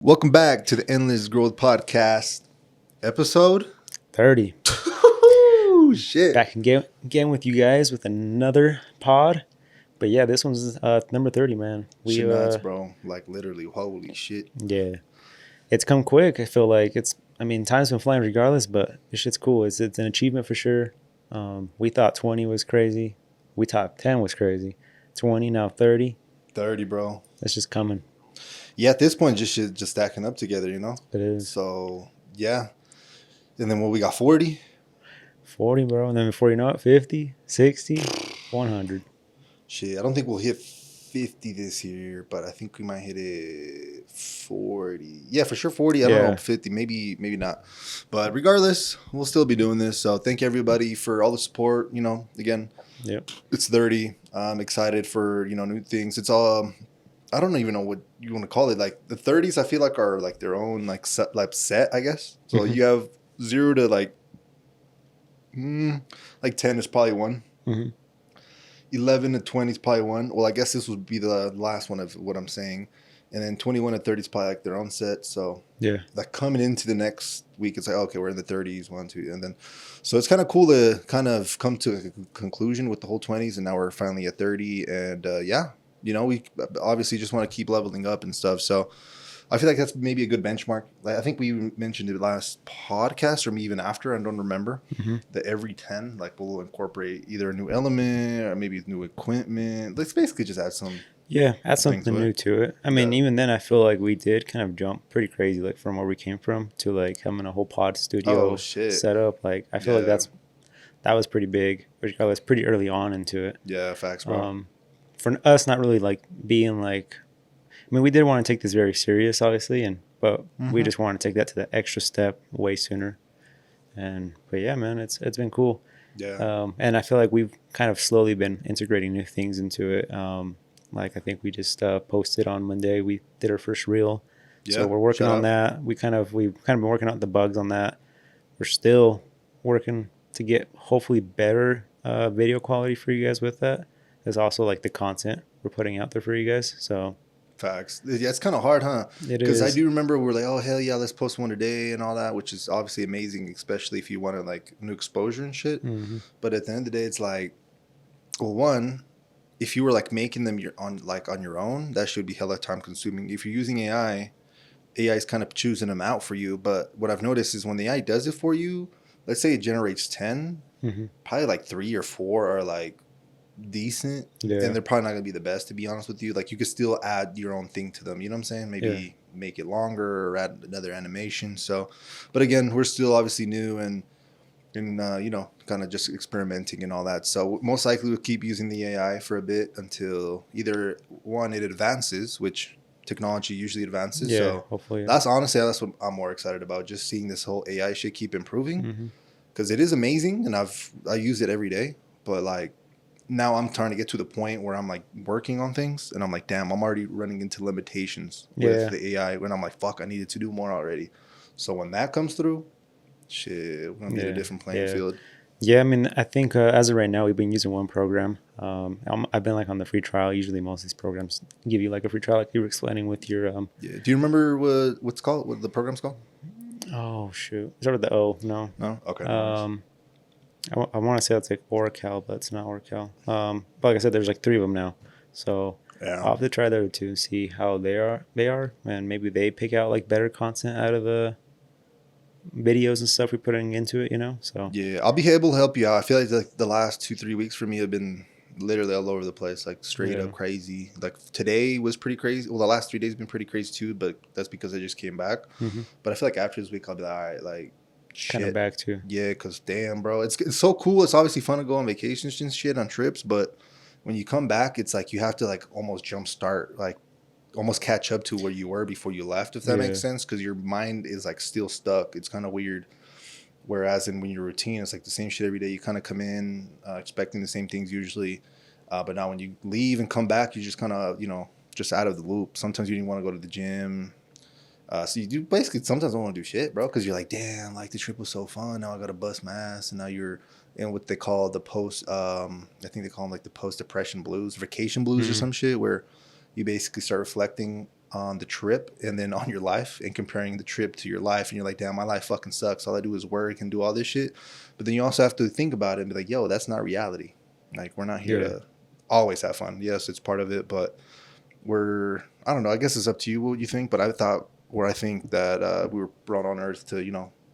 Welcome back to the Endless Growth Podcast episode 30. Ooh, shit. Back again with you guys with another pod. But yeah, this one's number 30, man. Shit nuts, bro. Like literally, holy shit. Yeah. It's come quick. I feel like time's been flying regardless, but this shit's cool. It's an achievement for sure. We thought 20 was crazy. We thought 10 was crazy. 20, now 30. 30, bro. It's just coming. Yeah, at this point, just shit just stacking up together, you know? It is. So, yeah. And then what we got, 40? 40, bro. And then before you know it, 50, 60, 100. Shit, I don't think we'll hit 50 this year, but I think we might hit it 40. Yeah, for sure 40. I don't know, 50, maybe not. But regardless, we'll still be doing this. So thank everybody for all the support. You know, again, It's 30. I'm excited for, new things. It's all, I don't even know what you want to call it. Like the 30s, I feel like are like their own like set, I guess. So you have 0 to like 10 is probably 1. 11 to 20 is probably 1. Well, I guess this would be the last one of what I'm saying. And then 21 to 30 is probably like their own set. So like coming into the next week, it's like, okay, we're in the 30s, 1, 2. And then, so it's kind of cool to kind of come to a conclusion with the whole 20s. And now we're finally at 30. And we obviously just want to keep leveling up and stuff. So I feel like that's maybe a good benchmark. Like, I think we mentioned it last podcast or even after, I don't remember, that every 10, like we'll incorporate either a new element or maybe new equipment. Let's basically just add some. Yeah, add something new to it. I mean, even then I feel like we did kind of jump pretty crazy, like from where we came from to like having a whole pod studio set up. Like I feel like that was pretty big, which I was pretty early on into it. Yeah, facts, bro. For us, not really like being like, I mean, we did want to take this very serious, obviously, but we just want to take that to the extra step way sooner. But yeah, man, it's been cool. Yeah. And I feel like we've kind of slowly been integrating new things into it. Like I think we just posted on Monday. We did our first reel, so we're working on that. We've kind of been working out the bugs on that. We're still working to get hopefully better video quality for you guys with that. There's also like the content we're putting out there for you guys. So facts. Yeah, it's kind of hard, huh? It is. Because I do remember we're like, oh hell yeah, let's post one a day and all that, which is obviously amazing, especially if you want to like new exposure and shit. But at the end of the day, it's like, well, one, if you were like making them on your own, that should be hella time consuming. If you're using AI is kind of choosing them out for you. But what I've noticed is when the AI does it for you, let's say it generates 10, probably like 3 or 4 are like decent, and they're probably not gonna be the best, to be honest with you. Like you could still add your own thing to them, you know what I'm saying? Maybe make it longer or add another animation. So, but again, we're still obviously new and kind of just experimenting and all that. So most likely we'll keep using the AI for a bit until either one, it advances, which technology usually advances. So hopefully that's honestly that's what I'm more excited about, just seeing this whole AI shit keep improving, because it is amazing and I use it every day. But like now I'm trying to get to the point where I'm like working on things and I'm like, damn, I'm already running into limitations with the AI when I'm like, fuck, I needed to do more already. So when that comes through, shit, we're going to be a different playing field. Yeah, I mean, I think as of right now, we've been using one program. I've been like on the free trial. Usually most of these programs give you like a free trial, like you were explaining with your... Do you remember what the program's called? Oh, shoot. Is that with the O? No. No? Okay. I want to say it's like Oracle, but it's not Oracle. But like I said, there's like 3 of them now. So I'll have to try the other 2 and see how they are. And maybe they pick out like better content out of the videos and stuff we're putting into it, So yeah, I'll be able to help you out. I feel like the last 2-3 weeks for me have been literally all over the place, like straight up crazy. Like today was pretty crazy. Well, the last 3 days have been pretty crazy too, but that's because I just came back. But I feel like after this week I'll be like, all right, like kind of back to. Yeah, because damn, bro, it's so cool. It's obviously fun to go on vacations and shit, on trips, but when you come back, it's like you have to like almost jumpstart, like almost catch up to where you were before you left, if that makes sense, because your mind is like still stuck. It's kind of weird. Whereas when you're routine, it's like the same shit every day. You kind of come in expecting the same things usually, but now when you leave and come back, you're just kind of just out of the loop. Sometimes you didn't want to go to the gym. So you do basically sometimes don't want to do shit, bro, because you're like, damn, like the trip was so fun. Now I got to bust my ass, and now you're in what they call the post. I think they call them like the post depression blues, vacation blues, or some shit, where you basically start reflecting on the trip and then on your life and comparing the trip to your life, and you're like, damn, my life fucking sucks. All I do is work and do all this shit. But then you also have to think about it and be like, yo, that's not reality. Like, we're not here to always have fun. Yes, it's part of it, but I don't know, I guess it's up to you what you think, but I think that we were brought on earth to,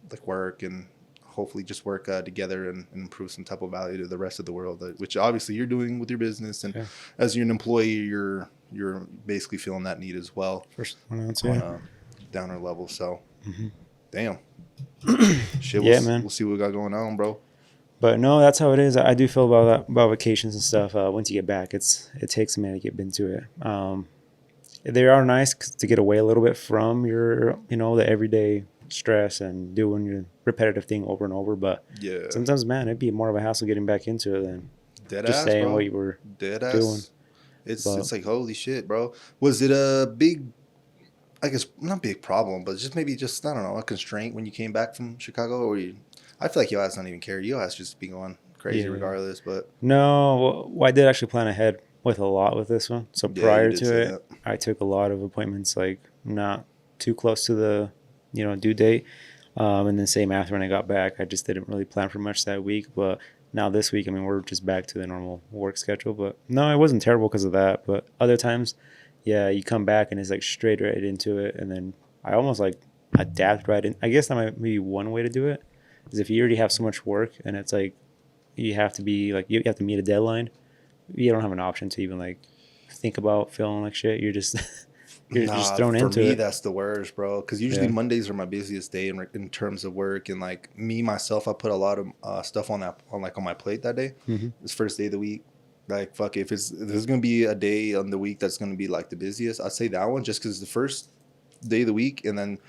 like, work and hopefully just work together and improve some type of value to the rest of the world, which obviously you're doing with your business. And as you're an employee, you're basically feeling that need as well. First on a downer level. So, damn. Shit, man. We'll see what we got going on, bro. But no, that's how it is. I do feel about vacations and stuff. Once you get back, it takes a minute to get into it. They are nice to get away a little bit from your, the everyday stress and doing your repetitive thing over and over. But sometimes, man, it'd be more of a hassle getting back into it than just saying bro. What you were doing. It's like, holy shit, bro. Was it a big, I guess not big problem, but just maybe just, I don't know, a constraint when you came back from Chicago? Or I feel like your ass don't even care. Your ass just be going crazy regardless. But no, well, I did actually plan ahead with a lot with this one. So prior to it, I took a lot of appointments, like not too close to the due date. And then same after when I got back, I just didn't really plan for much that week. But now this week, I mean, we're just back to the normal work schedule. But no, it wasn't terrible because of that. But other times, you come back and it's like straight right into it. And then I almost like adapt right in. I guess that might be one way to do it. Is if you already have so much work and it's like you have to be like you have to meet a deadline, you don't have an option to even like think about feeling like shit. You're just just thrown into it. For me, that's the worst, bro. Because usually Mondays are my busiest day in terms of work, and like myself, I put a lot of stuff on my plate that day. This first day of the week, like fuck, if there's gonna be a day on the week that's gonna be like the busiest, I'd say that one just because the first day of the week, and then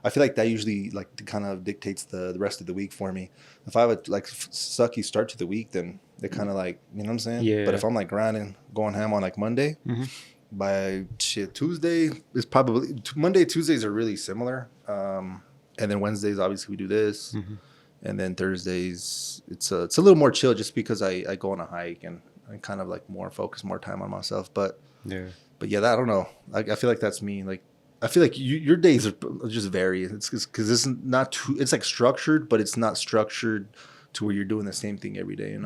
I feel like that usually like kind of dictates the rest of the week for me. If I have a like sucky start to the week, then it kind of like, you know what I'm saying? Yeah. But if I'm like grinding, going ham on like Monday, by Tuesday is probably Monday, Tuesdays are really similar. And then Wednesdays, obviously we do this. And then Thursdays, it's a little more chill just because I go on a hike and I kind of like more focus more time on myself. But yeah, I don't know. I feel like that's me. Like, I feel like your days are just vary. It's because it's not too. It's like structured, but it's not structured to where you're doing the same thing every day.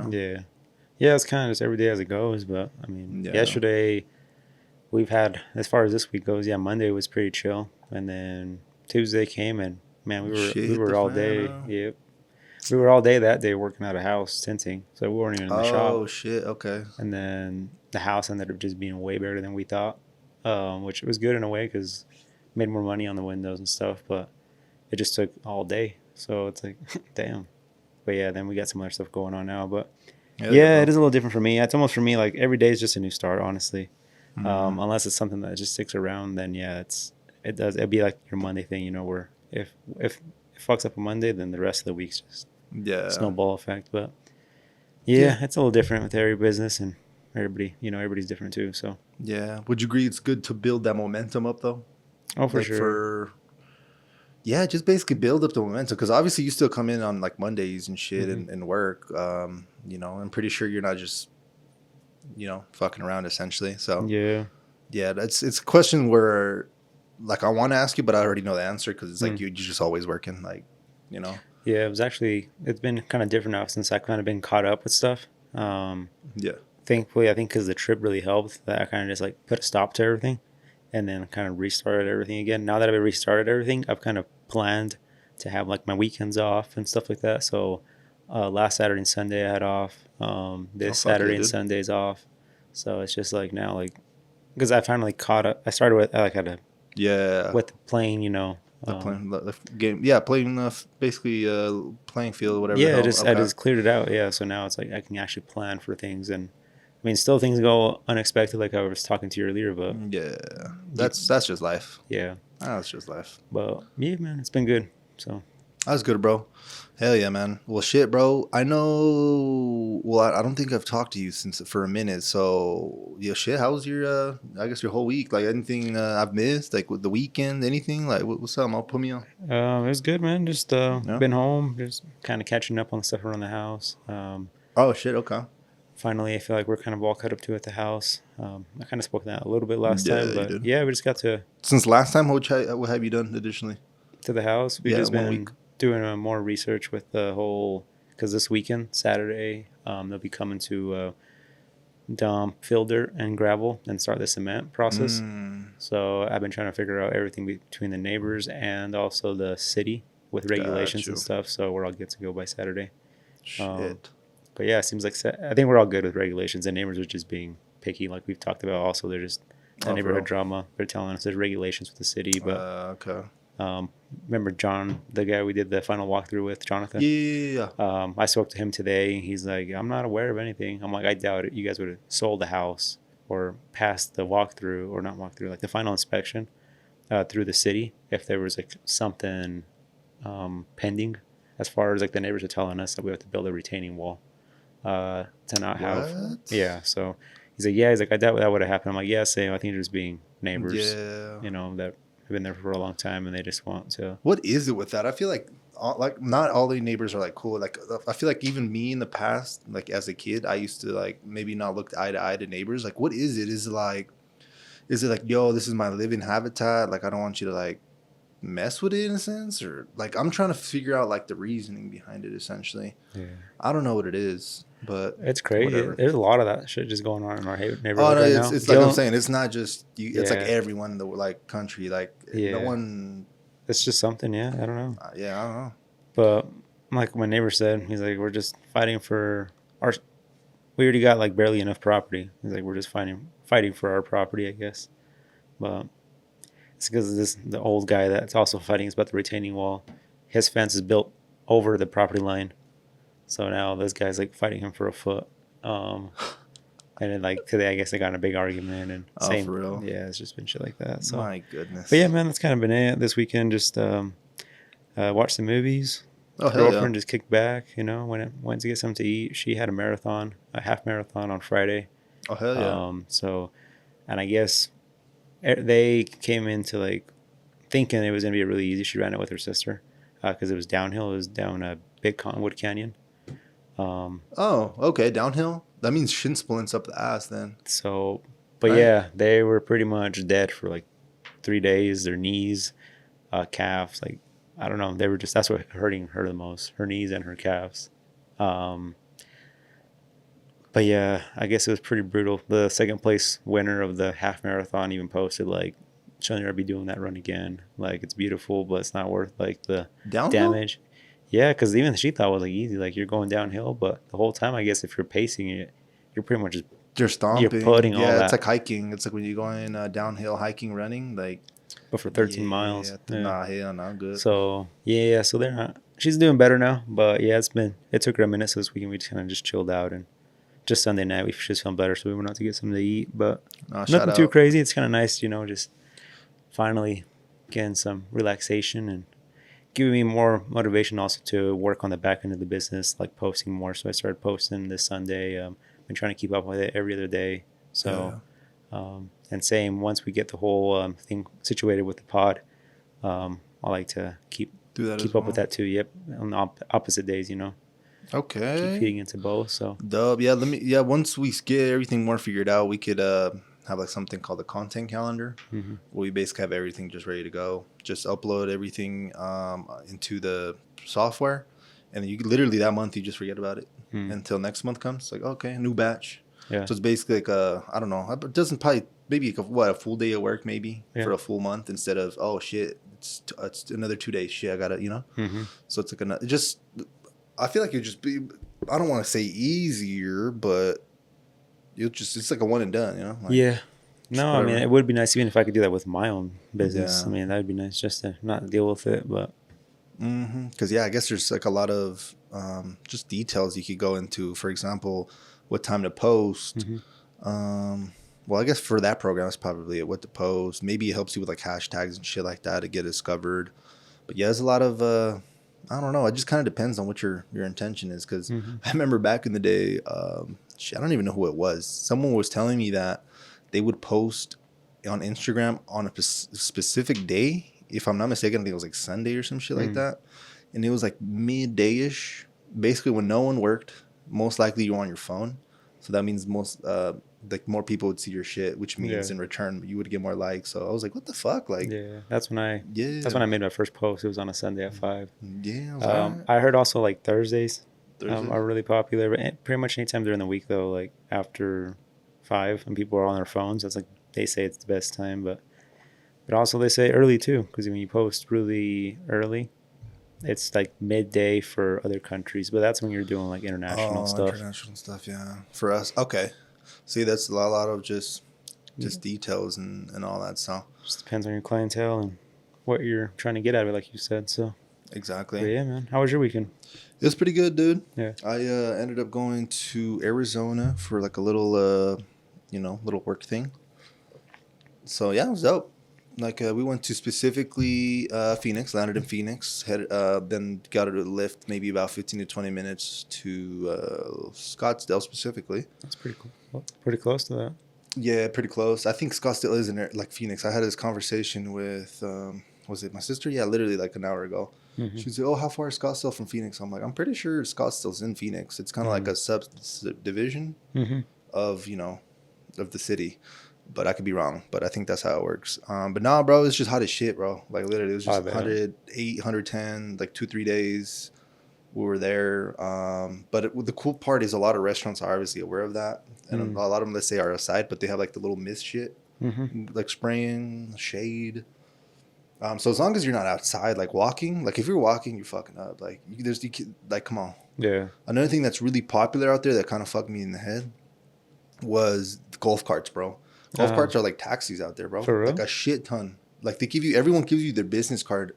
Yeah. It's kind of just every day as it goes. But I mean, yesterday we've had, as far as this week goes, Monday was pretty chill, and then Tuesday came and man, we were all day. Yep. We were all day that day working out of house, tenting. So we weren't even in the shop. Oh, shit. Okay. And then the house ended up just being way better than we thought, which was good in a way because made more money on the windows and stuff. But it just took all day. So it's like, damn. But yeah, then we got some other stuff going on now. But yeah, it is a little different for me. It's almost for me like every day is just a new start, honestly. Unless it's something that just sticks around, then it'd be like your Monday thing, where if it fucks up a Monday, then the rest of the week's just snowball effect. But it's a little different with every business, and everybody, everybody's different too. So would you agree it's good to build that momentum up though? Oh, for sure. Just basically build up the momentum, because obviously you still come in on like Mondays and shit and work. I'm pretty sure you're not just fucking around essentially. So it's a question where like I want to ask you, but I already know the answer because it's like you're just always working, like it's been kind of different now since I kind of been caught up with stuff. Thankfully, I think because the trip really helped that I kind of just like put a stop to everything and then kind of restarted everything again. Now that I've restarted everything, I've kind of planned to have like my weekends off and stuff like that. So last Saturday and Sunday I had off. This Saturday and Sunday's off. So it's just like now, like, because I finally caught up. I started with with the plane, the game, playing basically playing field, whatever. I just cleared it out. Yeah, so now it's like I can actually plan for things, and I mean, still things go unexpected, like I was talking to you earlier. But that's just life. Yeah, that's just life. But yeah, man, it's been good. So that's good, bro. Hell yeah, man. Well, shit, bro. I know. Well, I don't think I've talked to you for a minute. So, shit. How was your? I guess your whole week. Like anything I've missed? Like with the weekend? Anything? Like what's up? I'll put me on. It was good, man. Just been home, just kind of catching up on stuff around the house. Oh shit. Okay. finally, I feel like we're kind of all caught up to at the house. I kind of spoke that a little bit last Yeah, time, you but did. yeah, we just got to. Since last time, what have you done additionally? To the house. We've Yeah, just 1 been week. doing more research with the whole, because this weekend, Saturday, they'll be coming to dump, fill dirt and gravel and start the cement process. So I've been trying to figure out everything between the neighbors and also the city with regulations and stuff. So we're all good to go by Saturday. Shit. But yeah, it seems like I think we're all good with regulations. And neighbors are just being picky, like we've talked about. Also, they're just neighborhood drama. They're telling us there's regulations with the city, but okay. Remember John, the guy we did the final walkthrough with, Jonathan? Yeah. I spoke to him today. He's like, I'm not aware of anything. I'm like, I doubt it. You guys would have sold the house or passed the walkthrough, or not walkthrough, like the final inspection through the city if there was like something pending, as far as like the neighbors are telling us that we have to build a retaining wall to not have. Yeah. So he's like, I doubt that would have happened. I'm like, yeah, same. I think they're just being neighbors, that have been there for a long time and they just want to. What is it with that? I feel like not all the neighbors are like cool. Like I feel like even me in the past, like as a kid, I used to like maybe not look eye to eye to neighbors. Like, what is it? Is it like, yo, this is my living habitat? Like, I don't want you to like mess with it in a sense, or like I'm trying to figure out like the reasoning behind it. Essentially, I don't know what it is, but it's crazy. There's a lot of that shit just going on in our neighborhood. Oh no, right it's now. like I'm saying, it's not just you. It's like everyone in the like country. Like no one. It's just something. Yeah, I don't know. I don't know. But like my neighbor said, he's like, we're just fighting for our. We already got like barely enough property. He's like, we're just fighting for our property, I guess. But it's because of the old guy that's also fighting is about the retaining wall. His fence is built over the property line, so now this guy's like fighting him for a foot. And then like today, I guess they got in a big argument and same. For real? Yeah, it's just been shit like that. So my goodness. But yeah, man, that's kind of been it this weekend. Just watch some movies. Oh, hell Girlfriend just kicked back. Went to get something to eat. She had a half marathon on Friday. Oh hell yeah. So, and I guess they came into like thinking it was gonna be really easy. She ran it with her sister because it was downhill. It was down a big Cottonwood Canyon. Oh, okay, downhill. That means shin splints up the ass then. So, but yeah, they were pretty much dead for like 3 days. Their knees, calves, like I don't know. They were just that's what hurting her the most. Her knees and her calves. But yeah, I guess it was pretty brutal. The second place winner of the half marathon even posted like, showing her be doing that run again. Like it's beautiful, but it's not worth like the damage. Yeah, because even she thought it was like easy. Like you're going downhill, but the whole time I guess if you're pacing it, you're pretty much you're stomping. You're putting all that. Yeah, it's like hiking. It's like when you're going downhill hiking, running like. But for 13 miles. Nah, hell, not good. So yeah, so they're not. She's doing better now, but yeah, it took her a minute. So this weekend we just kind of just chilled out and. Just Sunday night, we just felt better, so we went out to get something to eat. But nothing too crazy. It's kind of nice, just finally getting some relaxation and giving me more motivation also to work on the back end of the business, like posting more. So I started posting this Sunday. Been trying to keep up with it every other day. So, and same, once we get the whole thing situated with the pod, I like to keep up with that too. Yep, on the opposite days, Okay. Keep feeding into both. So dub. Yeah. Once we get everything more figured out, we could have like something called a content calendar, where we basically have everything just ready to go. Just upload everything into the software, and then you literally that month you just forget about it until next month comes. Like okay, new batch. Yeah. So it's basically like I don't know. It doesn't probably maybe a full day of work maybe for a full month instead of oh shit it's another 2 days shit I gotta So it's like just. I feel like it'd just be, I don't want to say easier, but it's like a one and done, Like, yeah. No, I mean, it would be nice even if I could do that with my own business. Yeah. I mean, that would be nice just to not deal with it, but. Because, I guess there's like a lot of just details you could go into. For example, what time to post. Well, I guess for that program, it's probably what to post. Maybe it helps you with like hashtags and shit like that to get discovered. But yeah, there's a lot of, I don't know. It just kind of depends on what your intention is. Because I remember back in the day, I don't even know who it was. Someone was telling me that they would post on Instagram on a specific day. If I'm not mistaken, I think it was like Sunday or some shit like that. And it was like midday-ish, basically when no one worked. Most likely you're on your phone. So that means like more people would see your shit, which means in return you would get more likes. So I was like, what the fuck? Like, that's when I made my first post. It was on a Sunday at 5. Yeah, I was like, I heard also like Thursdays are really popular, but pretty much anytime during the week though, like after 5 and people are on their phones. That's like they say it's the best time, but also they say early too, because when you post really early, it's like midday for other countries, but that's when you're doing like international stuff. International stuff, yeah. For us, okay. See, that's a lot of just details and all that stuff. Just depends on your clientele and what you're trying to get out of it, like you said. So exactly. But yeah, man. How was your weekend? It was pretty good, dude. Yeah. I ended up going to Arizona for like a little, little work thing. So yeah, it was dope. Like we went to specifically Phoenix, landed in Phoenix, then got a lift maybe about 15 to 20 minutes to Scottsdale specifically. That's pretty cool. Well, pretty close to that. Yeah, pretty close. I think Scottsdale is in there, like Phoenix. I had this conversation with, was it my sister? Yeah, literally like an hour ago. Mm-hmm. She was like, oh, how far is Scottsdale from Phoenix? I'm like, I'm pretty sure Scottsdale's in Phoenix. It's kind of like a subdivision of the city. But I could be wrong. But I think that's how it works. But nah, bro, it's just hot as shit, bro. Like literally, it was just 108, 110, like 2-3 days. We were there. But the cool part is a lot of restaurants are obviously aware of that. And a lot of them, let's say, are outside, but they have like the little mist shit, like spraying, shade. So as long as you're not outside, like walking, like if you're walking, you're fucking up. Like like, come on. Yeah. Another thing that's really popular out there that kind of fucked me in the head was the golf carts, bro. Golf carts are like taxis out there, bro. For real? Like a shit ton. Like everyone gives you their business card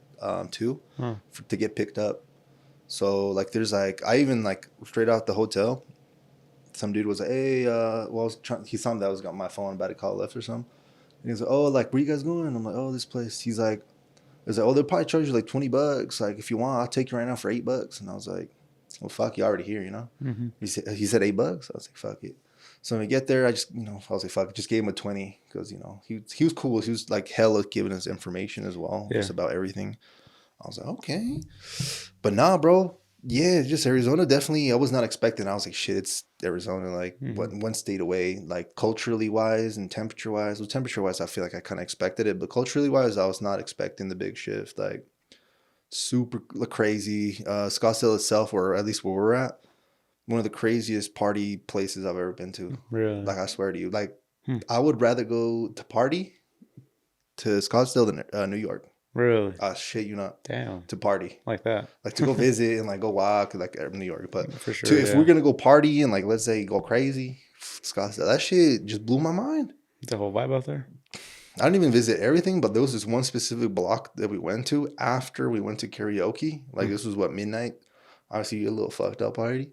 too to get picked up. So like there's like, I even like straight out the hotel, some dude was like, hey, he saw me that I was got my phone about to call left or something. And he's like, oh, like where you guys going? I'm like, oh, this place. He's like, oh, they'll probably charge you like $20. Like if you want, I'll take you right now for $8. And I was like, well, fuck, you already here, you know? He said $8. I was like, fuck it. So when we get there, I just, I was like, fuck it, just gave him a 20 because, he was cool. He was like hella giving us information as well, just about everything. I was like, okay. But nah, bro. Yeah, just Arizona, definitely. I was not expecting. I was like, shit, it's Arizona, like one state away, like culturally wise and temperature wise. Well, temperature wise, I feel like I kind of expected it, but culturally wise, I was not expecting the big shift. Like super crazy. Scottsdale itself, or at least where we're at, one of the craziest party places I've ever been to. Really? Like, I swear to you. Like, I would rather go to party to Scottsdale than New York. Really? Shit, you not. Damn. To party. Like that. Like, to go visit and, like, go walk, like, New York. But for sure, if we're going to go party and, like, let's say go crazy, Scottsdale, that shit just blew my mind. The whole vibe out there? I didn't even visit everything, but there was this one specific block that we went to after we went to karaoke. Like, this was, midnight? Obviously, you're a little fucked up already.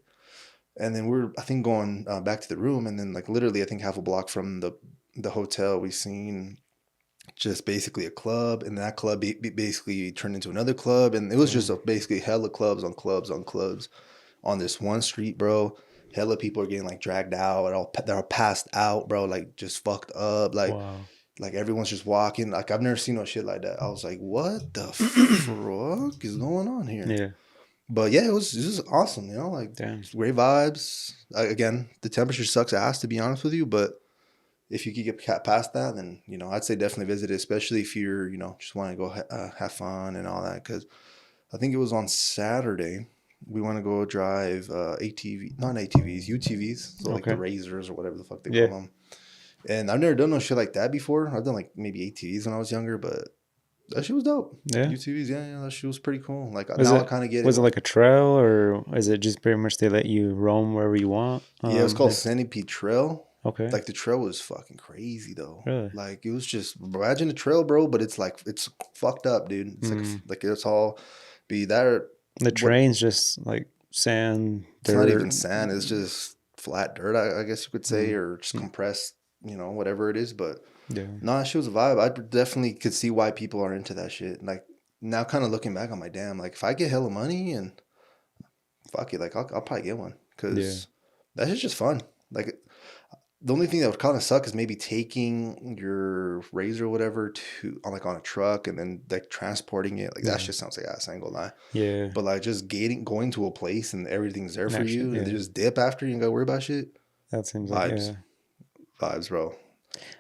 And then we're, I think, going back to the room. And then, like, literally, I think half a block from the hotel, we seen just basically a club. And that club basically turned into another club. And it was just basically hella clubs on clubs on clubs on this one street, bro. Hella people are getting, like, dragged out. They're all passed out, bro. Like, just fucked up. Like, like everyone's just walking. Like, I've never seen no shit like that. I was like, what the fuck is going on here? Yeah. But yeah, it was awesome, like great vibes. Again, the temperature sucks ass, to be honest with you, but if you could get past that, then, I'd say definitely visit it, especially if you're, just want to go have fun and all that. Because I think it was on Saturday, we want to go drive not ATVs, UTVs, so like the Razors or whatever the fuck they call them. And I've never done no shit like that before. I've done like maybe ATVs when I was younger, but that shit was dope. Yeah. UTVs, yeah, that shit was pretty cool. Like, now I kind of get it. Was it like a trail, or is it just pretty much they let you roam wherever you want? Yeah, it was called Centipede Trail. Okay. Like, the trail was fucking crazy, though. Really? Like, it was just, imagine a trail, bro, but it's like, it's fucked up, dude. It's like it's all be that. Or, the terrain's just like sand, dirt. It's not even sand. It's just flat dirt, I guess you could say, or just compressed, whatever it is, but. Yeah. No, that shit was a vibe. I definitely could see why people are into that shit. Like, now kind of looking back, I'm like, damn, like, if I get hella money and fuck it, like, I'll probably get one. Because that shit's just fun. Like, the only thing that would kind of suck is maybe taking your Razor or whatever on a truck and then, like, transporting it. Like, that shit sounds like ass, I ain't gonna lie. Yeah. But, like, just going to a place and everything's there for you and they just dip after you and gotta worry about shit. That seems like Vibes. Vibes, bro.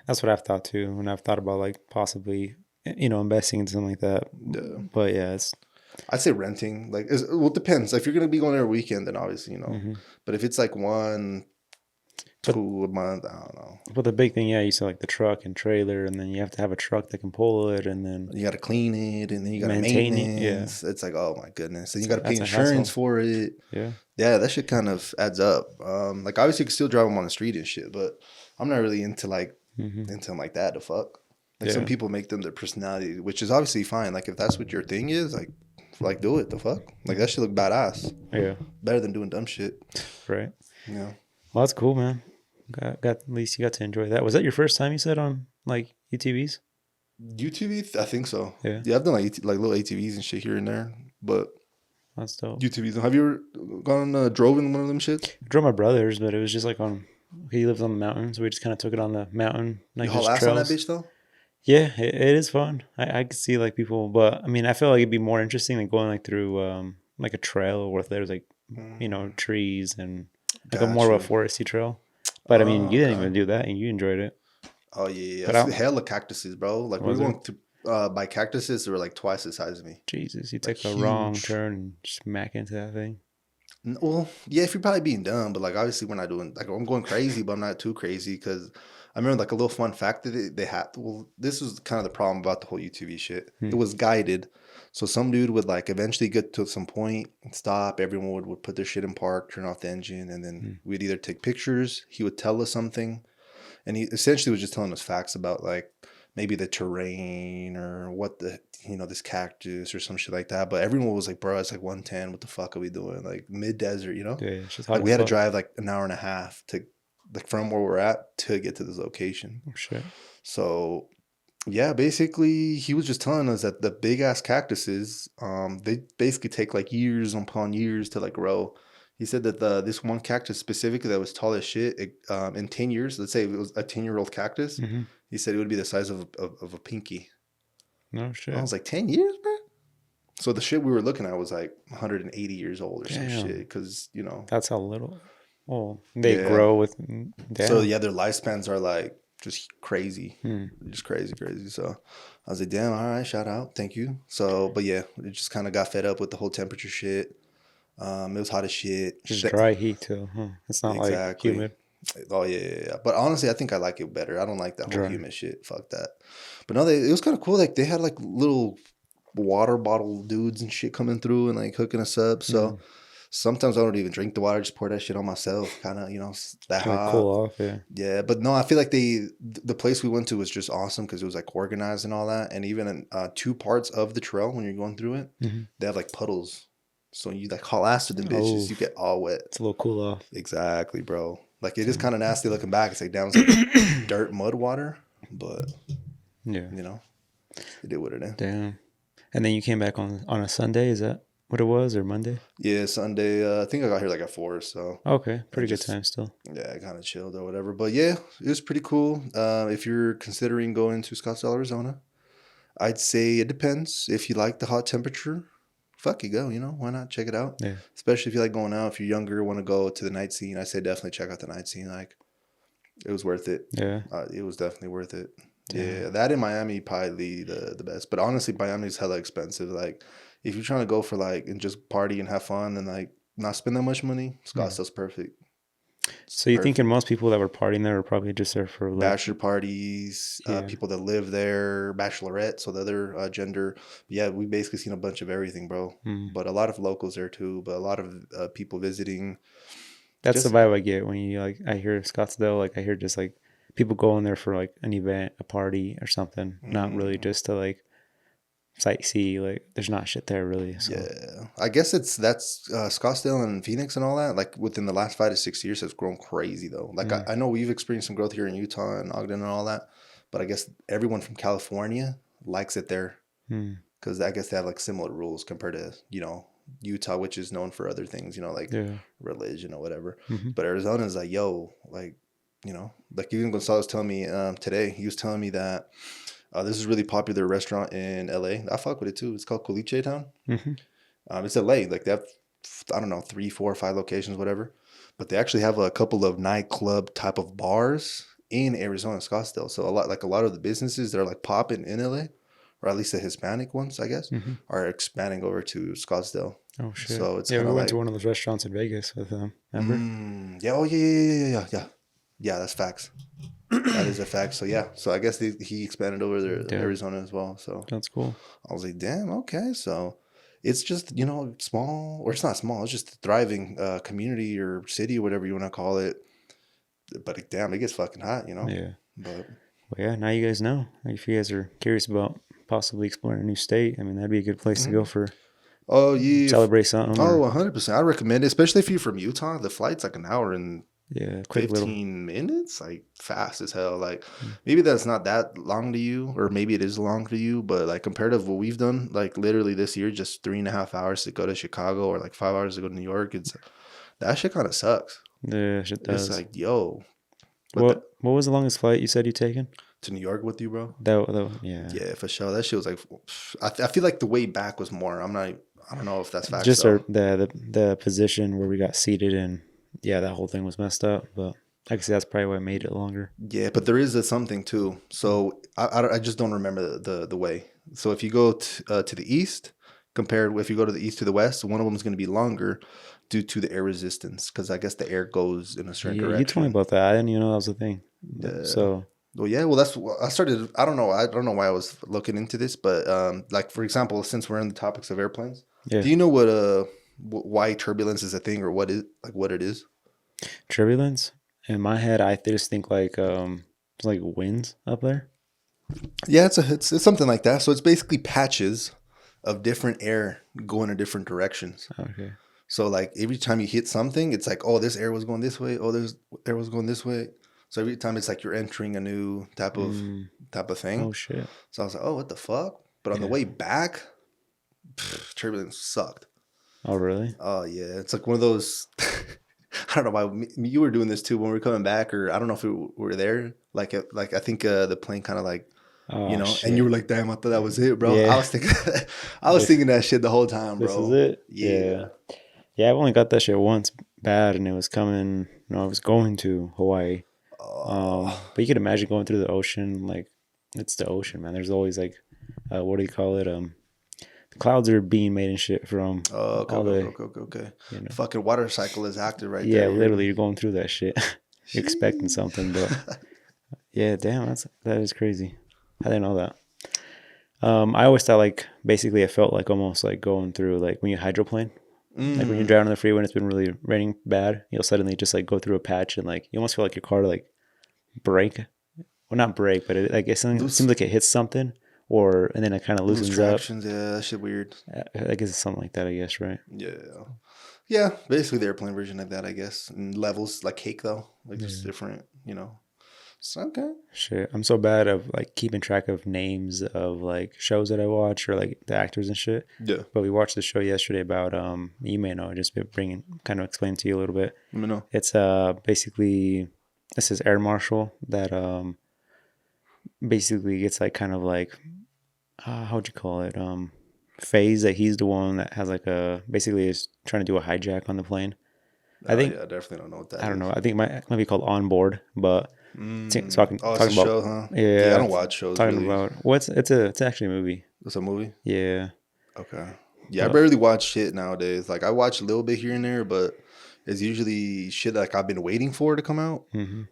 That's what I've thought too. When I've thought about like possibly, investing in something like that. Yeah. But yeah, it's. I'd say renting. Like, well, it depends. If you're gonna be going every weekend, then obviously, Mm-hmm. But if it's like one, But, 2 a month, I don't know. But the big thing, yeah, you said like the truck and trailer, and then you have to have a truck that can pull it, and then You got to clean it, and then you got to maintain it. maintenance. Yeah, It's like, oh my goodness. And you got to pay that's a insurance hassle. for it. Yeah. Yeah, that shit kind of adds up. Like obviously you can still drive them on the street and shit, but I'm not really into into them like that. The fuck. Like some people make them their personality, which is obviously fine. Like if that's what your thing is, like do it. The fuck. Like that shit look badass. Yeah. Better than doing dumb shit. Right. Yeah. Well, that's cool, man. Got at least you got to enjoy that. Was that your first time you said on like UTVs? UTV, I think so. Yeah. Yeah, I've done like little ATVs and shit here and there, but That's dope. UTVs. Have you ever gone drove in one of them shits? I drove my brother's, but it was just like he lives on the mountain, so we just kind of took it on the mountain. Like You haul ass on that bitch though? Yeah, it is fun. I could see like people, but I mean, I feel like it'd be more interesting than going like through like a trail where there's like trees and like a more of a foresty trail. But I mean, you didn't even do that, and you enjoyed it. Oh yeah, yeah. Hella cactuses, bro. Like we were going to buy cactuses that were like twice the size of me. Jesus, you took a wrong turn and smack into that thing. Well, yeah, if you're probably being dumb, but like obviously we're not doing like I'm going crazy, but I'm not too crazy because I remember like a little fun fact that they had. Well, this was kind of the problem about the whole UTV shit. It was guided, so some dude would like eventually get to some point and stop. Everyone would put their shit in park, turn off the engine, and then we'd either take pictures. He would tell us something, and he essentially was just telling us facts about like maybe the terrain or what this cactus or some shit like that. But everyone was like, bro, it's like 110. What the fuck are we doing? Like mid-desert, Yeah, it's just like we had to drive like an hour and a half to like from where we're at to get to this location. Oh, shit. So yeah, basically he was just telling us that the big ass cactuses, they basically take like years upon years to like grow. He said that this one cactus specifically that was tall as shit, in 10 years, let's say it was a 10-year-old cactus, he said it would be the size of a pinky. No shit. I was like, 10 years, bro? So the shit we were looking at was like 180 years old or some shit because, That's how little. Well, they grow with. So yeah, their lifespans are like just crazy. Just crazy. So I was like, damn, all right, shout out. Thank you. So, but yeah, it just kind of got fed up with the whole temperature shit. It was hot as shit. Just dry heat too. It's not like humid. Oh yeah. But honestly, I think I like it better. I don't like that whole humid shit. Fuck that. But no, it was kind of cool. Like they had like little water bottle dudes and shit coming through and like hooking us up. So sometimes I don't even drink the water. Just pour that shit on myself. Kind of, that hot. Cool off. Yeah. Yeah, but no, I feel like the place we went to was just awesome because it was like organized and all that. And even in 2 parts of the trail when you're going through it, they have like puddles. So you like haul ass to them bitches, you get all wet. It's a little cool off. Exactly, bro. Like it is kind of nasty looking back. It's like down like dirt, mud, water, but yeah, it did what it is. Damn. And then you came back on a Sunday. Is that what it was, or Monday? Yeah, Sunday. I think I got here like at 4. So okay, pretty good time still. Yeah, I kind of chilled or whatever. But yeah, it was pretty cool. If you're considering going to Scottsdale, Arizona, I'd say it depends. If you like the hot temperature, fuck you, go, why not check it out? Yeah. Especially if you like going out, if you're younger, want to go to the night scene, I say definitely check out the night scene. Like, it was worth it. Yeah. It was definitely worth it. Yeah. That in Miami probably the best. But honestly, Miami's hella expensive. Like, if you're trying to go for like and just party and have fun and like not spend that much money, Scottsdale's perfect. So you're thinking most people that were partying there were probably just there for like bachelor parties, people that live there, bachelorette, so the other gender. Yeah, we basically seen a bunch of everything, bro. But a lot of locals there too. But a lot of people visiting. That's the vibe I get when you like. I hear Scottsdale. Like I hear just like people going there for like an event, a party, or something. Not really just to like sightsee. Like there's not shit there really. So. Yeah, I guess that's Scottsdale and Phoenix and all that. Like within the last 5 to 6 years, has grown crazy though. Like I know we've experienced some growth here in Utah and Ogden and all that, but I guess everyone from California likes it there because I guess they have like similar rules compared to Utah, which is known for other things, like religion or whatever. But Arizona is like, yo, like like even Gonzalo was telling me today. He was telling me that. This is a really popular restaurant in LA. I fuck with it too. It's called Culiche Town. It's LA. Like they have I don't know, 3, 4, 5 locations, whatever. But they actually have a couple of nightclub type of bars in Arizona, Scottsdale. So a lot of the businesses that are like popping in LA, or at least the Hispanic ones, I guess, are expanding over to Scottsdale. Oh shit! So it's yeah, kind we of went like to one of those restaurants in Vegas with remember? yeah, oh yeah. That's facts. That is a fact. So yeah, so I guess he expanded over there to Arizona as well. So that's cool. I was like, damn, okay. So it's just, you know, small, or it's not small. It's just a thriving community or city or whatever you want to call it. But damn, it gets fucking hot, you know. Yeah. But well, yeah. Now you guys know. If you guys are curious about possibly exploring a new state, I mean, that'd be a good place to go for. Oh yeah, celebrate something. Oh, 100%. I recommend it, especially if you're from Utah. The flight's like an hour and quick 15 minutes, like fast as hell. Like maybe that's not that long to you, or maybe it is long to you, but like compared to what we've done, like literally this year, just 3.5 hours to go to Chicago, or like 5 hours to go to New York. It's that shit kind of sucks. Yeah, shit does. It's like, yo. What was the longest flight you said you taken? To New York with you, bro? Yeah. Yeah, for sure. That shit was like, I feel like the way back was more. I don't know if that's facts. Just the position where we got seated, and yeah, that whole thing was messed up. But I can see that's probably what made it longer. Yeah, but there is something too. So I just don't remember the way. So if you go to the east, compared if you go to the east to the west, one of them is going to be longer due to the air resistance, because I guess the air goes in a certain direction. You told me about that. I didn't even know that was a thing. So. Well, yeah. Well, that's I started. I don't know why I was looking into this, but like for example, since we're in the topics of airplanes, do you know why turbulence is a thing, or what it is? Turbulence? In my head, I just think like it's like winds up there. Yeah, it's something like that. So it's basically patches of different air going in different directions. Okay. So like every time you hit something, it's like, oh, this air was going this way. Oh, this air was going this way. So every time it's like you're entering a new type of thing. Oh shit! So I was like, oh, what the fuck? But on the way back, turbulence sucked. Oh really? Oh yeah, it's like one of those. I don't know why you were doing this too when we were coming back, or I don't know if we were there. Like I think the plane kind of like, shit. And you were like, damn, I thought that was it, bro. Yeah. I was thinking that shit the whole time, bro. This is it. Yeah. I've only got that shit once bad, and it was coming. I was going to Hawaii. But you could imagine going through the ocean, like it's the ocean, man. There's always like, what do you call it? The clouds are being made and shit from. Okay. Fucking water cycle is active right there. Yeah, literally, you're going through that shit. You're expecting something, but yeah, damn, that is crazy. I didn't know that. I always thought like basically it felt like almost like going through like when you hydroplane. Like when you're driving on the freeway and it's been really raining bad, you'll suddenly just like go through a patch and like you almost feel like your car like break. Well, not break, but it seems like it hits something, and then it kind of loosens up. Yeah, that shit weird. I guess it's something like that, I guess, right? Yeah. Basically the airplane version like that, I guess. And levels like cake though, like just different, So, okay. Shit, I'm so bad of like keeping track of names of like shows that I watch or like the actors and shit. Yeah. But we watched the show yesterday about you may know, just kind of explain to you a little bit. Let me know. It's basically this is air marshal that basically gets like kind of like how'd you call it phase that he's the one that has like basically is trying to do a hijack on the plane. I think I definitely don't know what that is. I don't know. I think it might be called On Board, but so I can talk about show, huh? Yeah, I don't watch shows. Talking about it's actually a movie. It's a movie. Yeah. Okay. Yeah, I barely watch shit nowadays. Like I watch a little bit here and there, but it's usually shit like I've been waiting for to come out,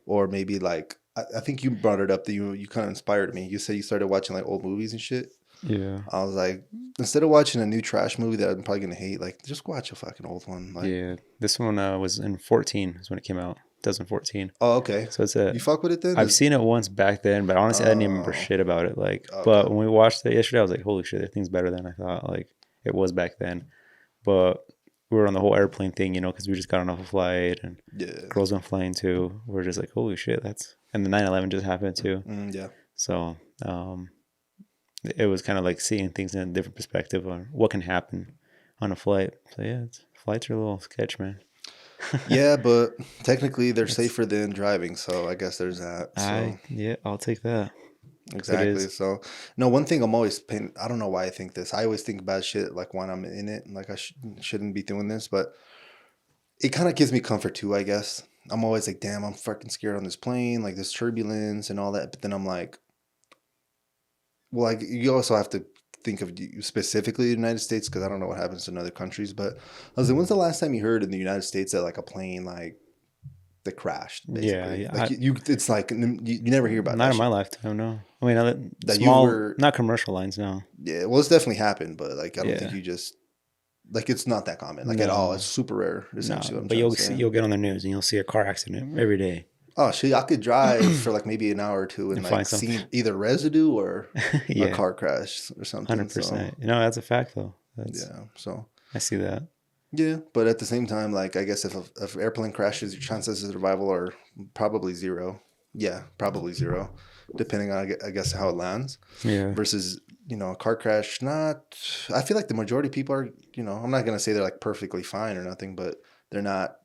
or maybe like I think you brought it up that you kind of inspired me. You said you started watching like old movies and shit. Yeah. I was like, instead of watching a new trash movie that I'm probably gonna hate, like just watch a fucking old one. Like, yeah, this one was in 2014 is when it came out. 2014. Oh, okay. So you fuck with it then? I've seen it once back then, but honestly, I didn't even remember shit about it. Like, but when we watched it yesterday, I was like, holy shit, that thing's better than I thought. Like, it was back then. But we were on the whole airplane thing, because we just got on off a flight and girls went flying too. We're just like, holy shit, and the 9/11 just happened too. Yeah. So, it was kind of like seeing things in a different perspective on what can happen on a flight. So yeah, flights are a little sketch, man. Yeah, but technically they're safer than driving, so I guess there's that. So. I'll take that. Exactly. So, no, one thing I'm always paying, I don't know why I think this. I always think about shit like when I'm in it, and like shouldn't be doing this, but it kind of gives me comfort too, I guess. I'm always like, damn, I'm fucking scared on this plane, like this turbulence and all that. But then I'm like, well, like you also have to think of specifically the United States because I don't know what happens in other countries. But I was like, when's the last time you heard in the United States that like a plane like that crashed, basically? Yeah. Like it's like you never hear about not that in my shit. lifetime, no. I mean, That you small, were, not commercial lines, no. yeah, well, it's definitely happened, but like I don't think Yeah. you just like it's not that common, like at all. It's No, super rare, no. essentially what I'm But trying you'll to say. you'll get on the news and you'll see a car accident every day. Oh shit, I could drive for like maybe an hour or two and And like find something. see either residue or a Yeah. car crash or something. 100%. So That's a fact though. yeah, so I see that. yeah, but at the same time, like I guess if an airplane crashes, your chances of survival are probably zero. Yeah, probably zero, depending on I guess how it lands. Yeah. Versus a car crash. Not, I feel like the majority of people are I'm not gonna say they're like perfectly fine or nothing, but they're not.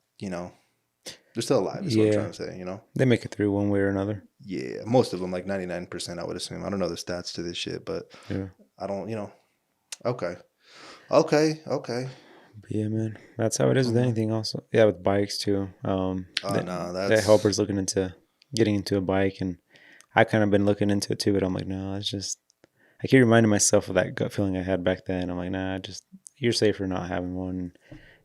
They're still alive. Is what I'm trying to say. They make it through one way or another. Yeah, most of them, like 99%, I would assume. I don't know the stats to this shit, but Yeah. I don't. Okay. Okay. But yeah, man, that's how it is with anything. Also, yeah, with bikes too. No, that helper's looking into getting into a bike, and I kind of been looking into it too. But I'm like, no, it's just I keep reminding myself of that gut feeling I had back then. I'm like, nah, just you're safer not having one.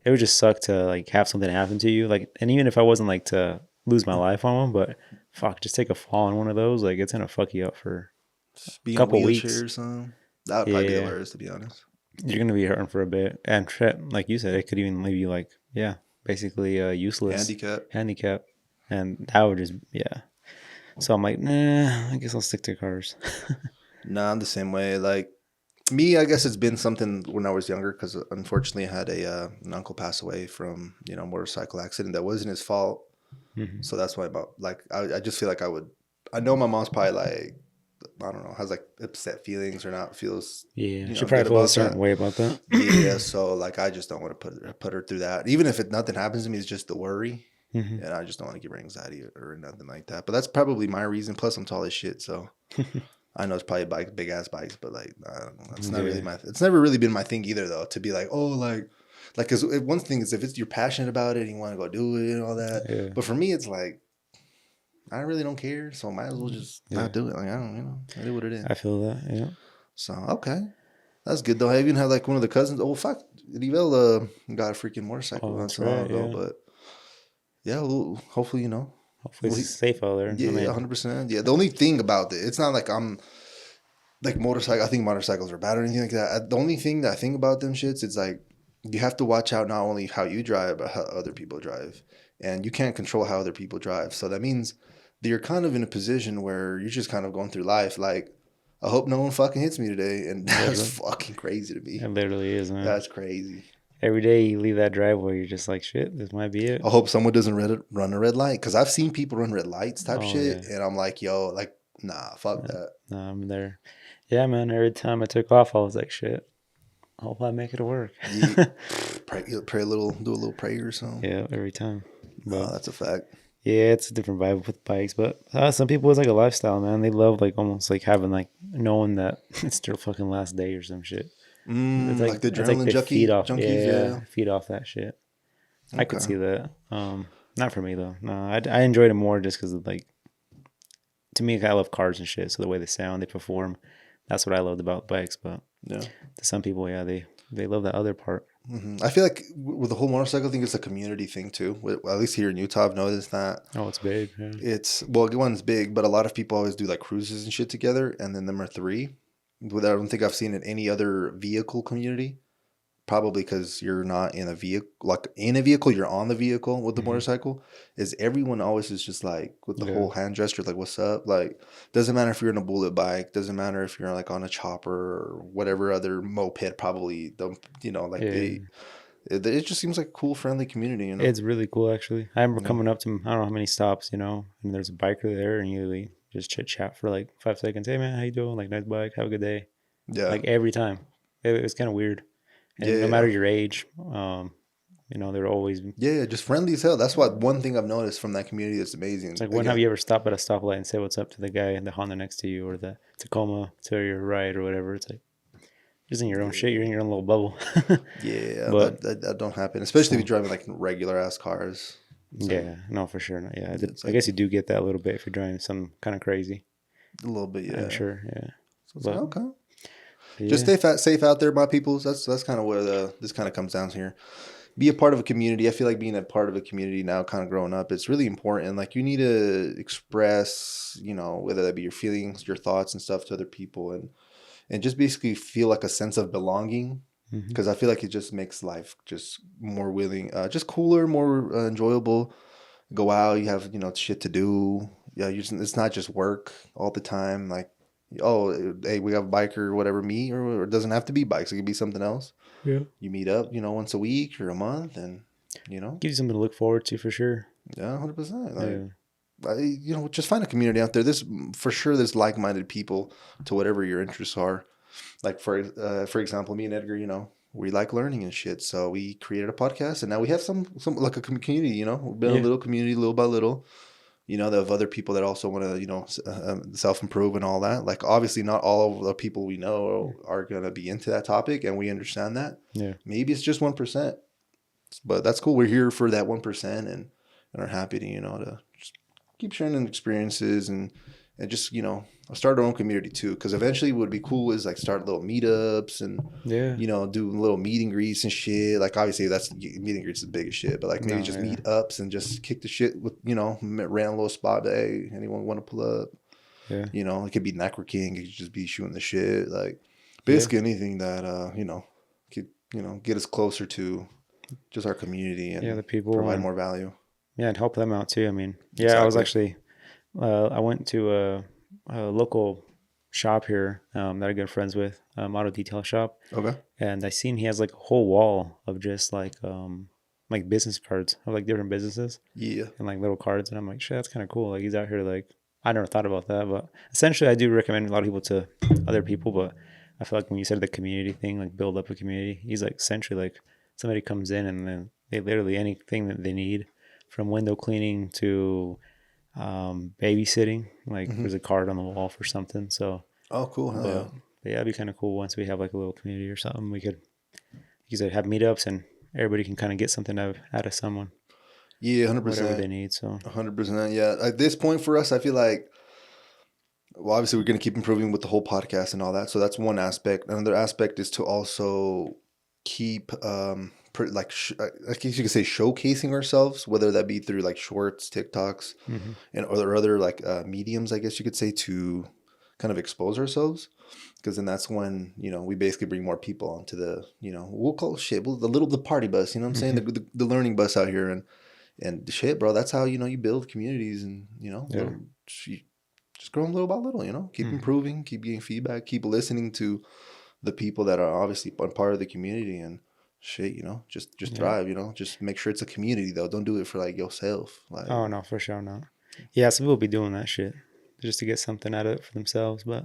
It would just suck to like have something happen to you, like, and even if I wasn't like to lose my life on one, but fuck, just take a fall on one of those, like it's gonna fuck you up for a couple weeks. Or something. That would probably be the worst, to be honest. You're gonna be hurting for a bit, and like you said, it could even leave you like basically useless handicap, and that would just So I'm like, nah, I guess I'll stick to cars. Nah, I'm the same way. Like me, I guess it's been something when I was younger because unfortunately I had an uncle pass away from a motorcycle accident that wasn't his fault. Mm-hmm. So that's why I just feel like I know my mom's probably like, I don't know, has like upset feelings or not feels. Yeah, she probably feels a certain way about that. Yeah, so like I just don't want to put her through that. Even if nothing happens to me, it's just the worry, and I just don't want to give her anxiety or nothing like that. But that's probably my reason. Plus, I'm tall as shit, so I know it's probably big ass bikes, but like I don't know, it's not really it's never really been my thing either, though. To be like, oh, like because one thing is if you're passionate about it and you want to go do it and all that. Yeah. But for me, it's like, I really don't care, so I might as well just not do it. Like I don't, I do what it is. I feel that, yeah. So okay, that's good though. I even had like one of the cousins. Oh fuck, Rivel got a freaking motorcycle not so long ago. But yeah, well, hopefully hopefully it's safe out there. Yeah, 100%. Yeah, the only thing about it, it's not like I'm like motorcycle. I think motorcycles are bad or anything like that. The only thing that I think about them shits, it's like you have to watch out not only how you drive but how other people drive, and you can't control how other people drive. So that means that you're kind of in a position where you're just kind of going through life like, I hope no one fucking hits me today, and that's fucking crazy to me. It literally is, man. That's crazy. Every day you leave that driveway, you're just like, shit, this might be it. I hope someone doesn't run a red light, because I've seen people run red lights type shit, and I'm like, yo, like, nah, fuck that. Nah, I'm there. Yeah, man, every time I took off, I was like, shit, I hope I make it to work. Pray a little, do a little prayer or something. Yeah, every time. But, that's a fact. Yeah, it's a different vibe with bikes, but some people, it's like a lifestyle, man. They love like almost like having like knowing that it's their fucking last day or some shit. It's like the adrenaline junkies, feed off that shit. Okay. I could see that. Not for me though. No, I enjoyed it more just because of like, to me, I love cars and shit. So the way they sound, they perform, that's what I loved about bikes. But to some people, they love that other part. Mm-hmm. I feel like with the whole motorcycle thing, it's a community thing too. At least here in Utah, I've noticed that. Oh, it's big. Yeah. One's big, but a lot of people always do like cruises and shit together, and then them are three. I don't think I've seen in any other vehicle community. Probably because you're not in a vehicle, you're on the vehicle with the motorcycle. Is everyone always is just like with the whole hand gesture, like "What's up?" Like doesn't matter if you're in a bullet bike, doesn't matter if you're like on a chopper or whatever other moped. Probably it just seems like a cool, friendly community. It's really cool actually. I remember coming up to I don't know how many stops, and there's a biker there, and you just chit chat for like 5 seconds. Hey man, how you doing? Like nice bike, have a good day. Yeah, like every time. It was kind of weird. And no matter your age, You know, they're always just friendly as hell. That's one thing I've noticed from that community that's amazing. It's like, when have you ever stopped at a stoplight and said what's up to the guy in the Honda next to you, or the Tacoma to your right, or whatever? It's like, just in your own shit. You're in your own little bubble. But that don't happen, especially if you're driving like regular ass cars. So, yeah, no, for sure. No, yeah, I guess you do get that a little bit if you're driving some kind of crazy. A little bit, yeah. I'm sure, yeah. So it's like, okay. Just stay safe out there, my peoples. That's kind of where this kind of comes down here. Be a part of a community. I feel like being a part of a community now, kind of growing up, it's really important. Like, you need to express, you know, whether that be your feelings, your thoughts and stuff to other people, and just basically feel like a sense of belonging. Because I feel like it just makes life just more willing, just cooler, more enjoyable. Go out, you have, you know, shit to do. Yeah, it's not just work all the time. Like, oh, hey, we have a bike or whatever, meet, or it doesn't have to be bikes. It could be something else. Yeah. You meet up, you know, once a week or a month, and, you know. Gives you something to look forward to for sure. Yeah, 100%. Like, you know, just find a community out there. There's like-minded people to whatever your interests are. Like, for example, me and Edgar, you know, we like learning and shit. So we created a podcast, and now we have some like a community, you know. We've been a little community, little by little. You know, they have other people that also want to, you know, self-improve and all that. Like, obviously, not all of the people we know are going to be into that topic, and we understand that. Yeah. Maybe it's just 1%. But that's cool. We're here for that 1% and are happy to, you know, to just keep sharing experiences and just, you know, start our own community too. Because eventually what would be cool is like start little meetups and, you know, do little meet and greets and shit. Like, obviously that's meet and greets is the biggest shit, but like maybe just meet ups and just kick the shit with, you know, random little spot. But, hey, anyone want to pull up? Yeah. You know, it could be networking. It could just be shooting the shit. Like, basically anything that, you know, could, you know, get us closer to just our community and the people provide more value. Yeah, and help them out too. I mean, I was actually, I went to a local shop here that I get friends with, auto detail shop. Okay. And I seen he has like a whole wall of just like business cards of like different businesses. Yeah. And like little cards, and I'm like, shit, that's kind of cool. Like, he's out here. Like, I never thought about that, but essentially, I do recommend a lot of people to other people. But I feel like when you said the community thing, like build up a community, he's like essentially like somebody comes in and then they literally anything that they need, from window cleaning to babysitting. Like, there's a card on the wall for something. So cool. But yeah, it'd be kind of cool once we have like a little community or something. We could, you said, have meetups and everybody can kind of get something out of someone. Yeah, 100%. Whatever they need. So 100%. Yeah, at this point for us, I feel like, well, obviously we're going to keep improving with the whole podcast and all that. So that's one aspect. Another aspect is to also keep I guess you could say showcasing ourselves, whether that be through like shorts, TikToks, and other like mediums, I guess you could say, to kind of expose ourselves. Because then that's when, you know, we basically bring more people onto the, you know, we'll call the party bus, you know what I'm saying? The learning bus out here and shit, bro. That's how, you know, you build communities and, you know, just grow them little by little, you know, keep improving, keep getting feedback, keep listening to the people that are obviously part of the community and shit, you know, just thrive, you know, just make sure it's a community though. Don't do it for like yourself. Like, oh no, for sure not. Yeah, some people be doing that shit just to get something out of it for themselves, but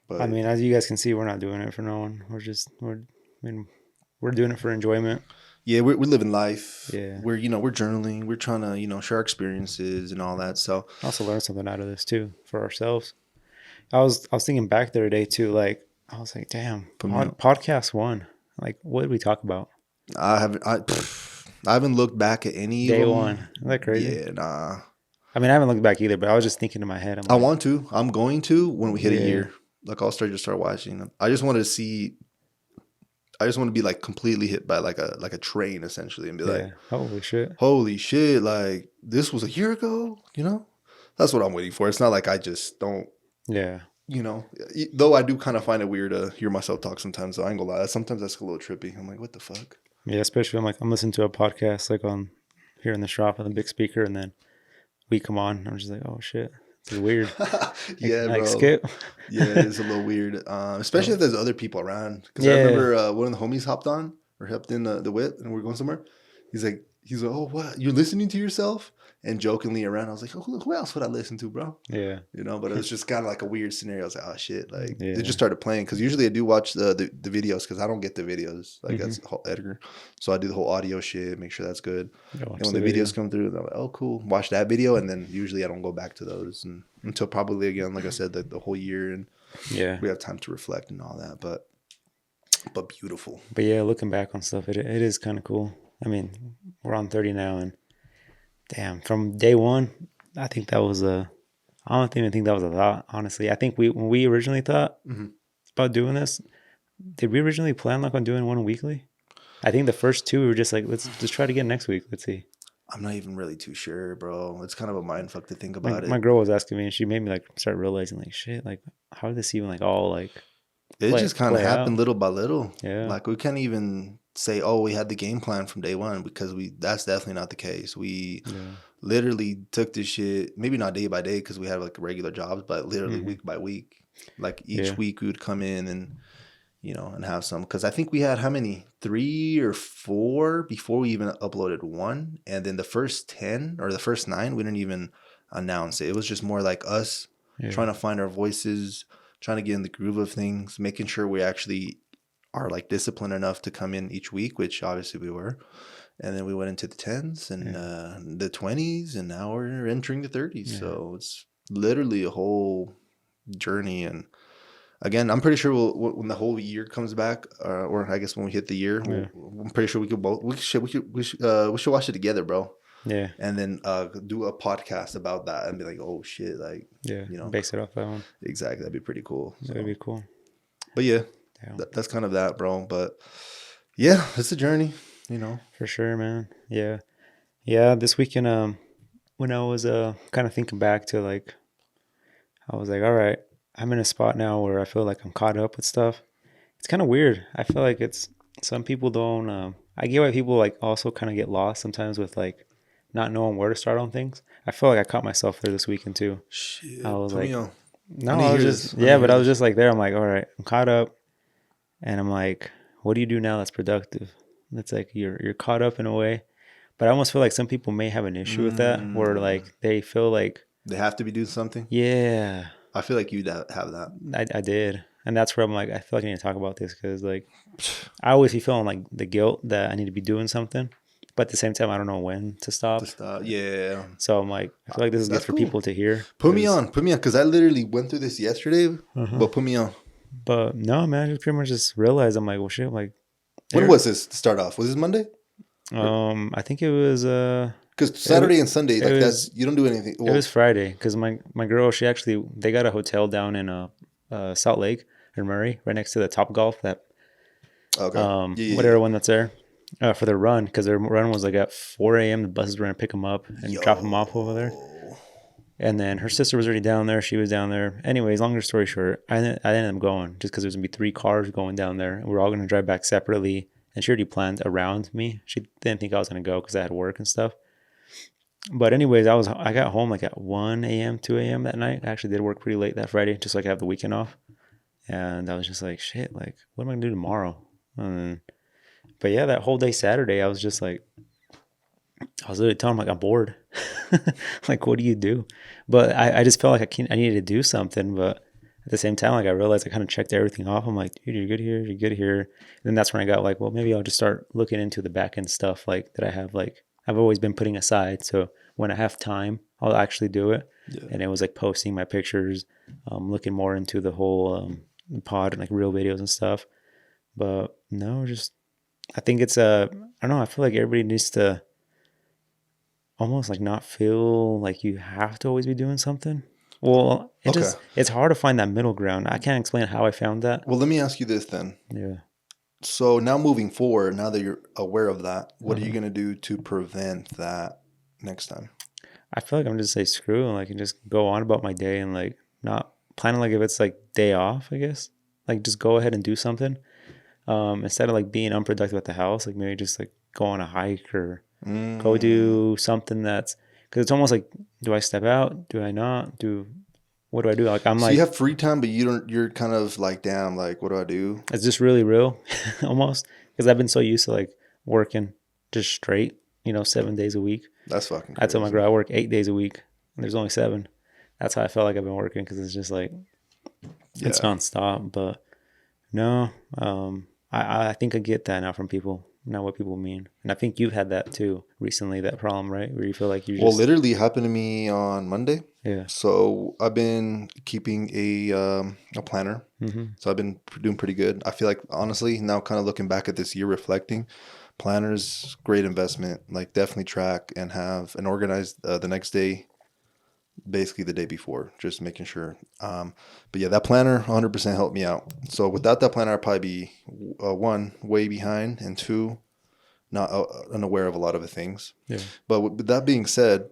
I mean, as you guys can see, we're not doing it for no one. We're doing it for enjoyment. Yeah, we're living life. Yeah, we're journaling. We're trying to, you know, share experiences and all that. So also learn something out of this too for ourselves. I was thinking back the other day too. Like, I was like, damn, podcast one. Like, what did we talk about? I haven't looked back at any day one. Isn't that crazy? Yeah, nah. I mean, I haven't looked back either, but I was just thinking in my head. I want to. I'm going to when we hit a year. Like, I'll start watching them. I just want to see. I just want to be like completely hit by like a train essentially, and be like, holy shit! Like, this was a year ago. You know, that's what I'm waiting for. It's not like I just don't. Yeah. You know, though I do kind of find it weird to hear myself talk sometimes. So I ain't gonna lie. Sometimes that's a little trippy. I'm like, what the fuck? Yeah, especially I'm listening to a podcast like on here in the shop on the big speaker, and then we come on. I'm just like, oh shit, it's weird. Yeah, bro. Skip. Yeah, it's a little weird. Especially if there's other people around. Because I remember one of the homies hopped in the whip, and we were going somewhere. He's like, oh, what? You're listening to yourself? and jokingly around. I was like, who else would I listen to, bro? Yeah. But it was just kind of like a weird scenario. I was like, oh shit, like they just started playing because usually I do watch the videos because I don't get the videos like as Edgar, so I do the whole audio shit, make sure that's good. And when the videos come through, I'm like, oh cool, watch that video, and then usually I don't go back to those until probably again, like I said, the whole year, and we have time to reflect and all that, but beautiful. But yeah, looking back on stuff, it is kind of cool. I mean, we're on 30 now, and damn, from day one, I think that was I don't even think that was a thought, honestly. I think when we originally thought about doing this, did we originally plan like on doing one weekly? I think the first two we were just like, let's just try to get next week. Let's see. I'm not even really too sure, bro. It's kind of a mind fuck to think about it. My girl was asking me, and she made me like start realizing like, shit, like how did this even like all like it just kind of happened little by little. Yeah. Like we can't even say, oh, we had the game plan from day one, because that's definitely not the case. We literally took this shit, maybe not day by day because we had like regular jobs, but literally week by week. Like each week we would come in and, and have some, because I think we had how many, 3 or 4 before we even uploaded one. And then the first 10 or the first 9, we didn't even announce it. It was just more like us trying to find our voices, trying to get in the groove of things, making sure we actually are like disciplined enough to come in each week, which obviously we were. And then we went into the 10s and the 20s, and now we're entering the 30s. Yeah. So it's literally a whole journey. And again, I'm pretty sure when the whole year comes back, or I guess when we hit the year, I'm pretty sure we should watch it together, bro. Yeah. And then do a podcast about that and be like, oh shit, like, base it off that one. Exactly. That'd be pretty cool. So. That'd be cool. But yeah, that's kind of that, bro. But yeah, it's a journey, For sure, man. Yeah. Yeah. This weekend, when I was kind of thinking back to like, I was like, all right, I'm in a spot now where I feel like I'm caught up with stuff. It's kind of weird. I feel like some people don't, I get why people like also kind of get lost sometimes with like not knowing where to start on things. I feel like I caught myself there this weekend too. Shit, I was like, no, I was just, but I was just like there. I'm like, all right, I'm caught up. And I'm like, what do you do now that's productive? It's like you're caught up in a way. But I almost feel like some people may have an issue with that, where like they feel like they have to be doing something. Yeah. I feel like you'd have that. I did. And that's where I'm like, I feel like I need to talk about this, because like I always be feeling like the guilt that I need to be doing something. But at the same time, I don't know when to stop. Yeah. So I'm like, I feel like this is good for people to hear. Put me on, because I literally went through this yesterday, but put me on. But no, man, I just pretty much just realized, I'm like, well, shit, like. When was this to start off? Was this Monday? I think it was. Because Saturday and Sunday, like that's, you don't do anything. Well, it was Friday, because my girl, they got a hotel down in Salt Lake or Murray, right next to the Top Golf, that whatever one that's there. For their run, because their run was like at 4 a.m. The buses were going to pick them up and drop them off over there. And then her sister was already down there. She was down there. Anyways, longer story short, I ended up going just because there's going to be 3 cars going down there. And we're all going to drive back separately. And she already planned around me. She didn't think I was going to go because I had work and stuff. But anyways, I got home like at 1 a.m., 2 a.m. that night. I actually did work pretty late that Friday, just so I could have the weekend off. And I was just like, shit, like, what am I going to do tomorrow? But yeah, that whole day Saturday, I was just like, I was literally telling him, like, I'm bored. Like, what do you do? But I just felt like I needed to do something. But at the same time, like, I realized I kind of checked everything off. I'm like, dude, you're good here. You're good here. And then that's when I got like, well, maybe I'll just start looking into the back end stuff like that I have, like, I've always been putting aside. So when I have time, I'll actually do it. Yeah. And it was like posting my pictures, looking more into the whole pod and like real videos and stuff. But no, just, I think it's I don't know. I feel like everybody needs to almost like not feel like you have to always be doing something. Well, it's hard to find that middle ground. I can't explain how I found that. Well, let me ask you this then. Yeah. So now moving forward, now that you're aware of that, what are you going to do to prevent that next time? I feel like I'm just say screw and like and just go on about my day and like not planning like if it's like day off, I guess. Like just go ahead and do something. Instead of like being unproductive at the house, like maybe just like go on a hike or go do something that's, because it's almost like, do I step out? Do I not? What do I do? Like I'm so like, you have free time, but you're kind of like, damn, like what do I do? It's just really real almost, because I've been so used to like working just straight 7 days a week. That's fucking crazy. I told my girl I work 8 days a week, and there's only 7. That's how I felt like I've been working, because it's just like it's nonstop. But no, I think I get that now from people, not what people mean. And I think you've had that too recently, that problem, right? Where you feel like you just... Well, literally happened to me on Monday. Yeah. So I've been keeping a planner. Mm-hmm. So I've been doing pretty good. I feel like, honestly, now kind of looking back at this year, reflecting, planners, great investment. Like, definitely track and have and organize the next day, basically the day before, just making sure. But yeah, that planner 100% helped me out. So without that planner, I'd probably be one, way behind, and two, not unaware of a lot of the things. Yeah. But with that being said,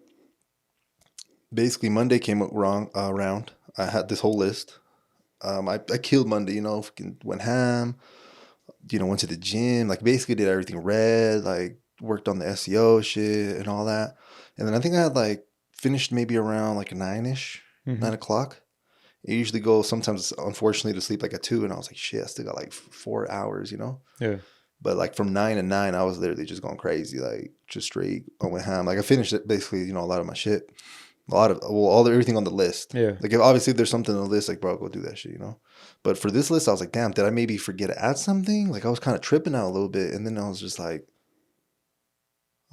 basically Monday came around. I had this whole list. I killed Monday, went ham, went to the gym, like basically did everything red, like worked on the SEO shit and all that. And then I think I had like finished maybe around like 9-ish, 9 o'clock. I usually go sometimes, unfortunately, to sleep like at 2, and I was like, shit, I still got like 4 hours, Yeah. But like from 9 to 9, I was literally just going crazy, like just straight. I went ham. Like I finished it basically, a lot of my shit. Everything on the list. Yeah. Like obviously if there's something on the list, like, bro, go do that shit, But for this list, I was like, damn, did I maybe forget to add something? Like I was kind of tripping out a little bit. And then I was just like,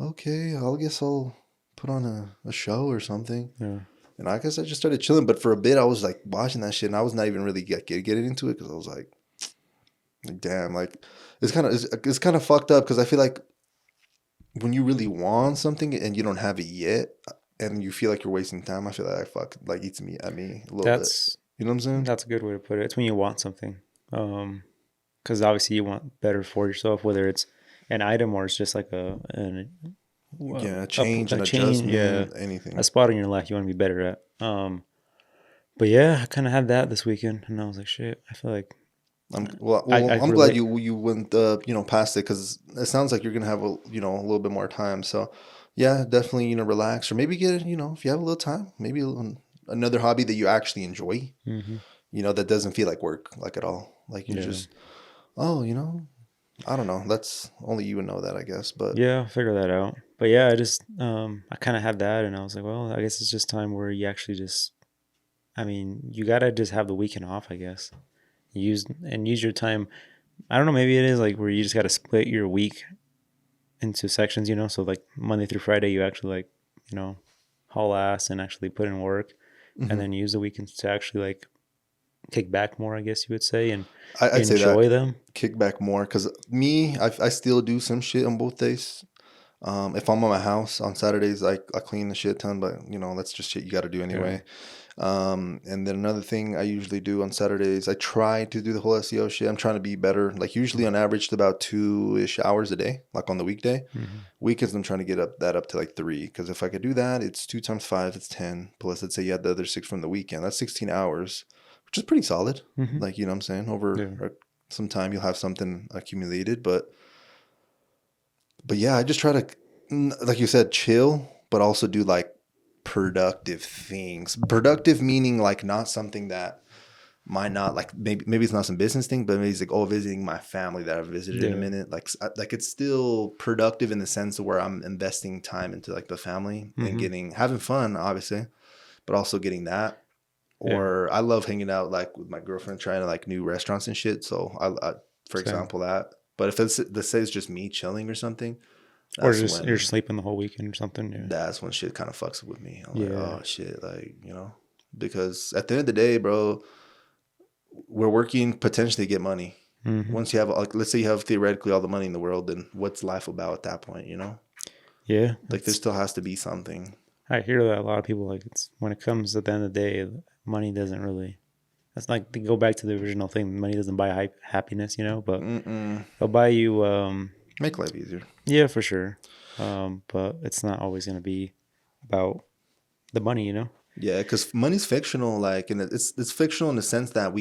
okay, I guess I'll put on a show or something. Yeah. And I guess I just started chilling. But for a bit, I was like watching that shit, and I was not even really getting into it, because I was like, damn, like it's kind of fucked up, because I feel like when you really want something and you don't have it yet, and you feel like you're wasting time, I feel like eats me at me a little bit. You know what I'm saying? That's a good way to put it. It's when you want something. Because obviously you want better for yourself, whether it's an item or it's just like a change, an adjustment, anything. A spot in your life you want to be better at. But yeah, I kind of had that this weekend, and I was like, shit, I feel like... I'm glad you went past it, because it sounds like you're gonna have a little bit more time. So yeah, definitely relax, or maybe get if you have a little time, maybe another hobby that you actually enjoy. Mm-hmm. That doesn't feel like work, like at all. Like you just I don't know. That's only you would know that, I guess. But yeah, I'll figure that out. But yeah, I just I kind of had that, and I was like, well, I guess it's just time where you actually just... I mean, you gotta just have the weekend off, I guess. Use your time. I don't know, maybe it is like where you just got to split your week into sections, so like Monday through Friday you actually like, haul ass and actually put in work, and then use the weekends to actually like kick back more, I guess you would say, and I'd enjoy them. Kick back more, because I still do some shit on both days. If I'm on my house on Saturdays, I clean a shit ton, but that's just shit you got to do anyway. Yeah. And then another thing I usually do on Saturdays, I try to do the whole SEO shit. I'm trying to be better. Like usually on average to about 2-ish hours a day, like on the weekday. Mm-hmm. Weekends, I'm trying to get up to like 3. Because if I could do that, it's 2 times 5, it's 10. Plus, let's say you had the other 6 from the weekend. That's 16 hours, which is pretty solid. Mm-hmm. Like, what I'm saying? Over some time, you'll have something accumulated. But yeah, I just try to, like you said, chill, but also do like productive things. Productive meaning like not something that might not, like maybe it's not some business thing, but maybe it's like, visiting my family that I've visited in a minute. Like it's still productive in the sense of where I'm investing time into like the family and having fun, obviously, but also getting that. Or I love hanging out like with my girlfriend, trying to like new restaurants and shit. So I for example, that. But if it's just me chilling or something, or just you're sleeping the whole weekend or something. Yeah. That's when shit kind of fucks with me. I'm like, oh shit, like, because at the end of the day, bro, we're working potentially to get money. Mm-hmm. Once you have, like, let's say you have theoretically all the money in the world, then what's life about at that point, Yeah. Like there still has to be something. I hear that a lot of people, like, it's when it comes at the end of the day, money doesn't really... That's like, to go back to the original thing, money doesn't buy happiness, but it'll buy you... Make life easier. Yeah, for sure. But it's not always going to be about the money, Yeah, because money's fictional, like, and it's fictional in the sense that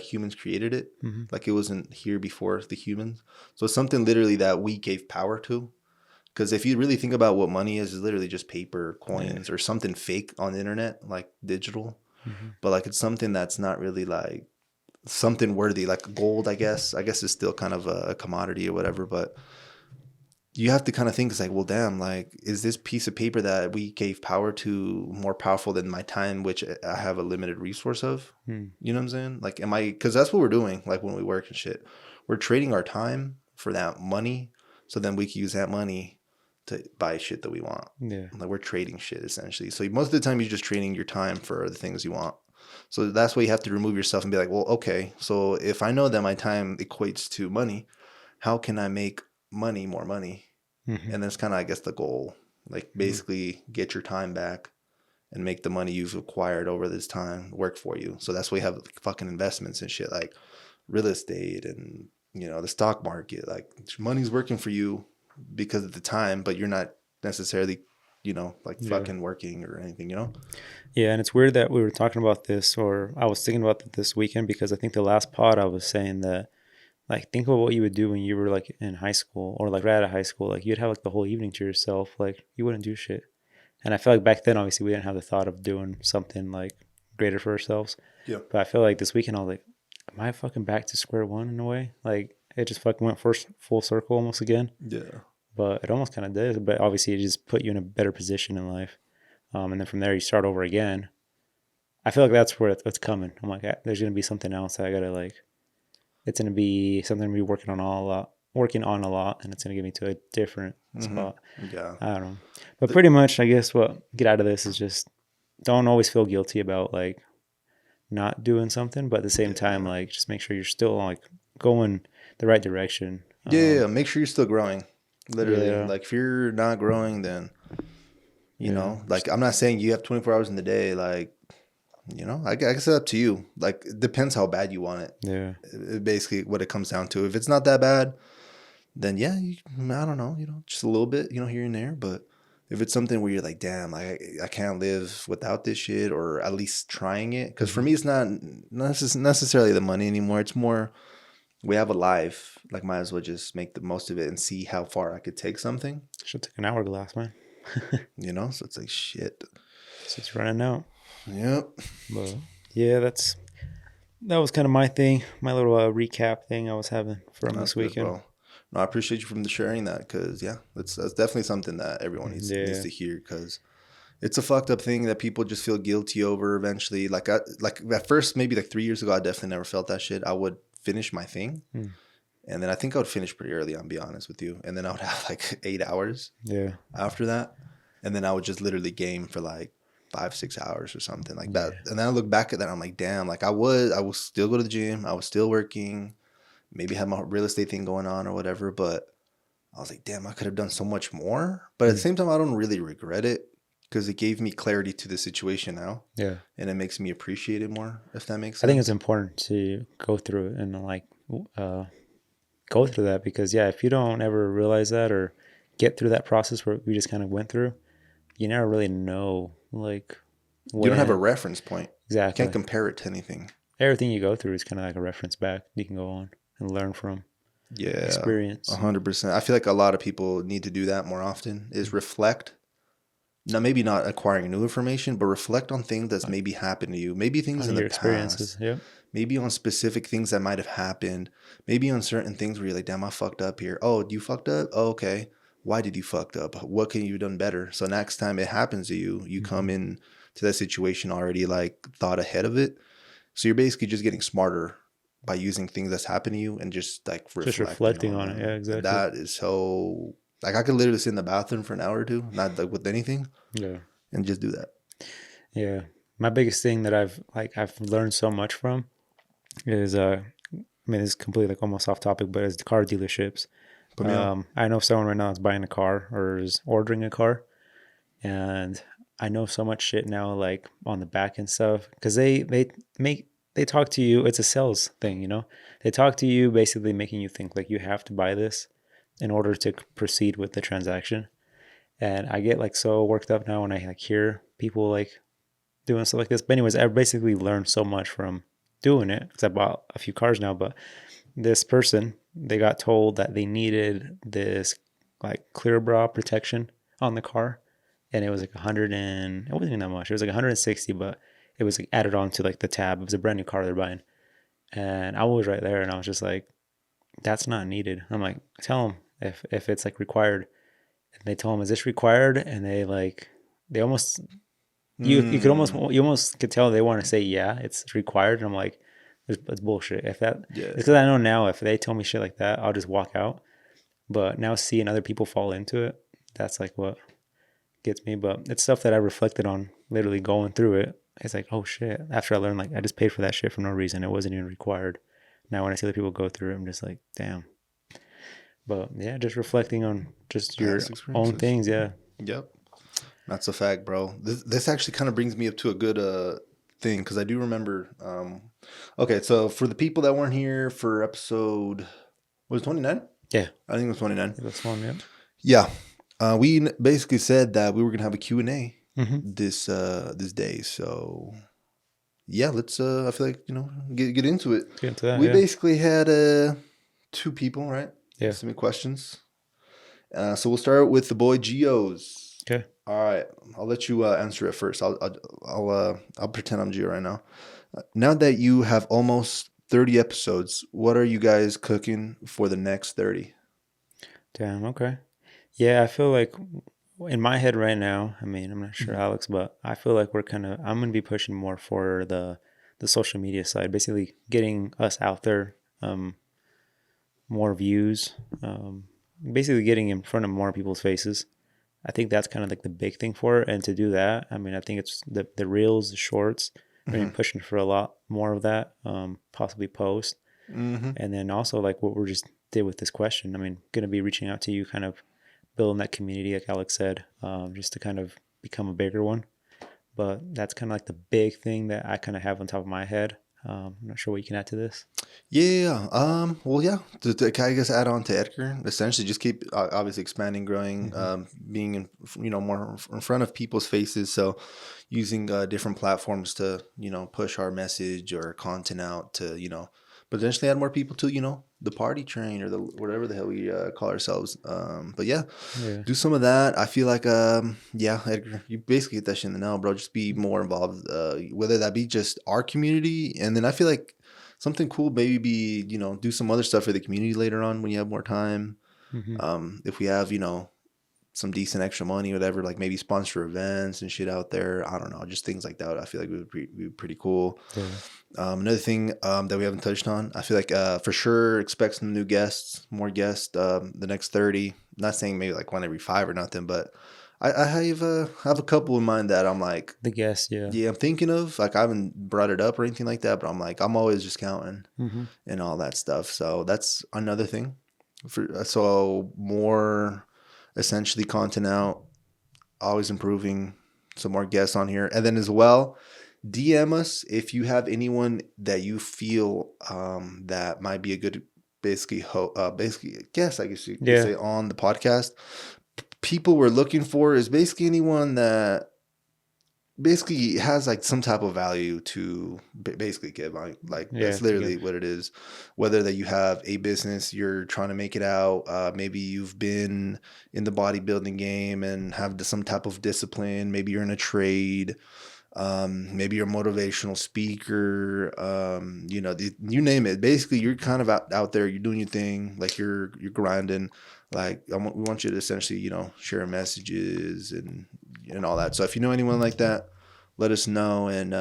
humans created it. Mm-hmm. Like it wasn't here before the humans. So it's something literally that we gave power to. Because if you really think about what money is, it's literally just paper, coins, or something fake on the internet, like digital. Mm-hmm. But like it's something that's not really like something worthy, like gold, I guess. I guess it's still kind of a commodity or whatever, but you have to kind of think, it's like, well, damn, like, is this piece of paper that we gave power to more powerful than my time, which I have a limited resource of? You know what I'm saying? Like, am I, because that's what we're doing. Like when we work and shit, we're trading our time for that money. So then we can use that money to buy shit that we want. Yeah. Like we're trading shit essentially. So most of the time you're just trading your time for the things you want. So that's why you have to remove yourself and be like, well, okay, so if I know that my time equates to money, how can I make money more money? And that's kind of, I guess, the goal. Like basically get your time back and make the money you've acquired over this time work for you. So that's why we have like fucking investments and shit like real estate and, you know, the stock market. Like money's working for you because of the time, but you're not necessarily, you know, like fucking working or anything, you know? Yeah, and it's weird that we were talking about this, or I was thinking about it this weekend, because I think the last pod I was saying that, like, think about what you would do when you were like in high school or like right out of high school. Like you'd have like the whole evening to yourself. Like you wouldn't do shit. And I feel like back then, obviously, we didn't have the thought of doing something like greater for ourselves. Yeah. But I feel like this weekend, I was like, am I fucking back to square one in a way? Like it just fucking went first full circle almost again. Yeah. But it almost kind of did. But obviously, it just put you in a better position in life. And then from there, you start over again. I feel like that's where it's coming. I'm like, there's going to be something else that I got to like, it's going to be something I'm going to be working on a lot, and it's going to get me to a different spot. Yeah. I don't know. But pretty much, I guess what get out of this is just don't always feel guilty about like not doing something, but at the same time, like just make sure you're still like going the right direction. Yeah. Make sure you're still growing. Literally. Like if you're not growing, then, you know, like I'm not saying you have 24 hours in the day. Like, you know, I guess it's up to you. Like it depends how bad you want it. Yeah. Basically what it comes down to. If it's not that bad, then yeah, I don't know, you know, just a little bit, you know, here and there. But if it's something where you're like, damn, I can't live without this shit, or at least trying it. Because for me, it's not necessarily the money anymore. It's more, we have a life. Like, might as well just make the most of it and see how far I could take something. Should take an hourglass, man. You know, so it's like shit. It's just running out. Yep. But yeah, that was kind of my thing, my little recap thing I was having from this weekend. Good, no, I appreciate you for sharing that, because that's definitely something that everyone needs to hear, because it's a fucked up thing that people just feel guilty over eventually. Like at first, maybe like 3 years ago, I definitely never felt that shit. I would finish my thing. And then I think I would finish pretty early, I'll be honest with you. And then I would have like 8 hours after that. And then I would just literally game for like 5-6 hours or something like that. And then I look back at that, I'm like, damn, like I would still go to the gym. I was still working, maybe had my real estate thing going on or whatever. But I was like, damn, I could have done so much more. But at the same time, I don't really regret it, because it gave me clarity to the situation now. Yeah. And it makes me appreciate it more, if that makes sense. I think it's important to go through it and like go through that, because if you don't ever realize that or get through that process where we just kind of went through, you never really know, like, you don't have a reference point. Exactly. You can't compare it to anything. Everything you go through is kind of like a reference back you can go on and learn from. Experience. 100%. I feel like a lot of people need to do that more often, is reflect. Now, maybe not acquiring new information, but reflect on things that's maybe happened to you. Maybe things in the experiences. past. Maybe on specific things that might have happened. Maybe on certain things where you're like, damn, I fucked up here. Oh, you fucked up? Oh, okay. Why did you fucked up? What can you have done better? So next time it happens to you, you come in to that situation already like thought ahead of it. So you're basically just getting smarter by using things that's happened to you and just like reflecting on it. Yeah, exactly. That is so, like, I could literally sit in the bathroom for an hour or two, not like with anything. Yeah. And just do that. Yeah. My biggest thing that I've learned so much from is I mean, it's completely like almost off topic, but it's the car dealerships. I know someone right now that's buying a car or is ordering a car, and I know so much shit now, like on the back end stuff, because they talk to you. It's a sales thing, you know. They talk to you basically making you think like you have to buy this in order to proceed with the transaction. And I get like so worked up now when I like hear people like doing stuff like this. But anyways, I basically learned so much from doing it, because I bought a few cars now. But this person, they got told that they needed this like clear bra protection on the car, and it was like 100 and it wasn't even that much. It was like 160, but it was like added on to like the tab. It was a brand new car they're buying, and I was right there, and I was just like, that's not needed. I'm like, tell them if it's like required. And they told him, "Is this required?" And they almost you almost could tell they want to say, "Yeah, it's required." And I'm like, it's bullshit. If that, it's because I know now if they tell me shit like that, I'll just walk out. But now seeing other people fall into it, that's like what gets me. But it's stuff that I reflected on, literally going through it. It's like, oh shit. After I learned, like, I just paid for that shit for no reason. It wasn't even required. Now when I see other people go through it, I'm just like, damn. But yeah, just reflecting on just your own things. Yeah. Yep. That's a fact, bro. This actually kind of brings me up to a good thing, because I do remember. Okay, so for the people that weren't here for episode, was it 29? Yeah. I think it was 29. That's one, yeah. Yeah. We basically said that we were going to have a Q&A this day. So yeah, let's I feel like, get into it. Get into that. We basically had 2 people, right? Yeah. Send me questions. So we'll start with the boy Geo's. Okay. All right, I'll let you answer it first. I'll pretend I'm Gio right now. Now that you have almost 30 episodes, what are you guys cooking for the next 30? Damn. Okay. Yeah, I feel like in my head right now, I mean, I'm not sure Alex, but I feel like I'm going to be pushing more for the social media side, basically getting us out there, more views, basically getting in front of more people's faces. I think that's kind of like the big thing for it. And to do that, I mean, I think it's the reels, the shorts, really pushing for a lot more of that, possibly post. And then also like what we just did with this question, I mean, going to be reaching out to you, kind of building that community, like Alex said, just to kind of become a bigger one. But that's kind of like the big thing that I kind of have on top of my head. I'm not sure what you can add to this. Yeah. Well, yeah. To I guess add on to Edgar, essentially just keep obviously expanding, growing, being in more in front of people's faces. So using different platforms to push our message or content out to potentially add more people to the party train or the whatever the hell we call ourselves. But yeah, do some of that. I feel like yeah, Edgar, you basically hit that shit in the nail, bro. Just be more involved, whether that be just our community, and then I feel like something cool, maybe be do some other stuff for the community later on when you have more time. If we have some decent extra money, whatever, like maybe sponsor events and shit out there. I don't know, just things like that. I feel like it would be pretty cool. Yeah. Another thing that we haven't touched on, I feel like for sure expect some new guests, more guests, the next 30. Not saying maybe like one every 5 or nothing, but I have a couple in mind that I'm like the guests, I'm thinking of. Like I haven't brought it up or anything like that, but I'm like I'm always just counting and all that stuff. So that's another thing. So more essentially content out, always improving, some more guests on here, and then as well, DM us if you have anyone that you feel that might be a good basically guest, I guess you could say, on the podcast. People we're looking for is basically anyone that basically has like some type of value to basically give. That's literally what it is. Whether that you have a business, you're trying to make it out, maybe you've been in the bodybuilding game and have some type of discipline, maybe you're in a trade, maybe you're a motivational speaker, you name it. Basically you're kind of out there, you're doing your thing, like you're grinding. Like we want you to essentially, share messages and all that. So if you know anyone like that, let us know, and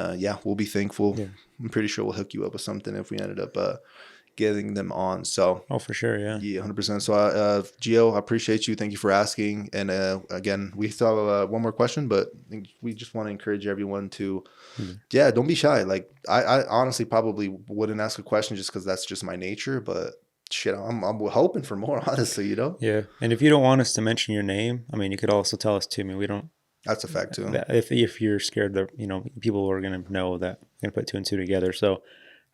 we'll be thankful. Yeah. I'm pretty sure we'll hook you up with something if we ended up getting them on. So for sure, yeah, 100%. So Gio, I appreciate you. Thank you for asking. And again, we still have one more question, but I think we just want to encourage everyone to, don't be shy. Like I honestly probably wouldn't ask a question just because that's just my nature, but shit, I'm hoping for more, honestly, Yeah, and if you don't want us to mention your name, I mean, you could also tell us too. I mean, we don't. That's a fact too. If you're scared that people are gonna know that, gonna put 2 and 2 together. So,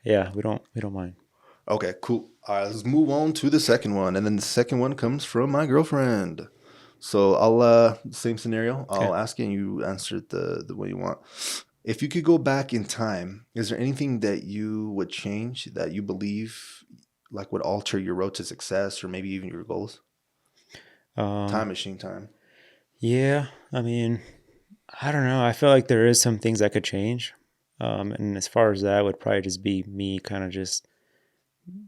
yeah, we don't mind. Okay, cool. All right, let's move on to the second one, and then the second one comes from my girlfriend. So I'll same scenario. I'll ask you, and you answer it the way you want. If you could go back in time, is there anything that you would change that you believe like would alter your road to success or maybe even your goals? Time machine time. Yeah, I mean, I don't know. I feel like there is some things I could change. And as far as that would probably just be me kind of just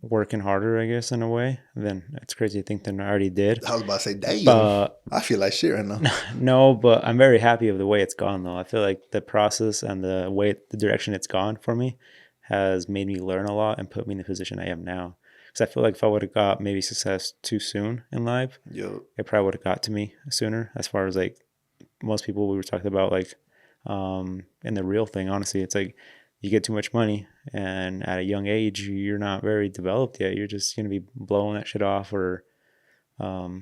working harder, I guess, in a way. Then it's crazy to think that I already did. I was about to say, damn, but I feel like shit right now. No, but I'm very happy of the way it's gone, though. I feel like the process and the direction it's gone for me has made me learn a lot and put me in the position I am now. Because I feel like if I would have got maybe success too soon in life, it probably would have got to me sooner. As far as like most people we were talking about, like in the real thing, honestly, it's like you get too much money and at a young age, you're not very developed yet. You're just going to be blowing that shit off or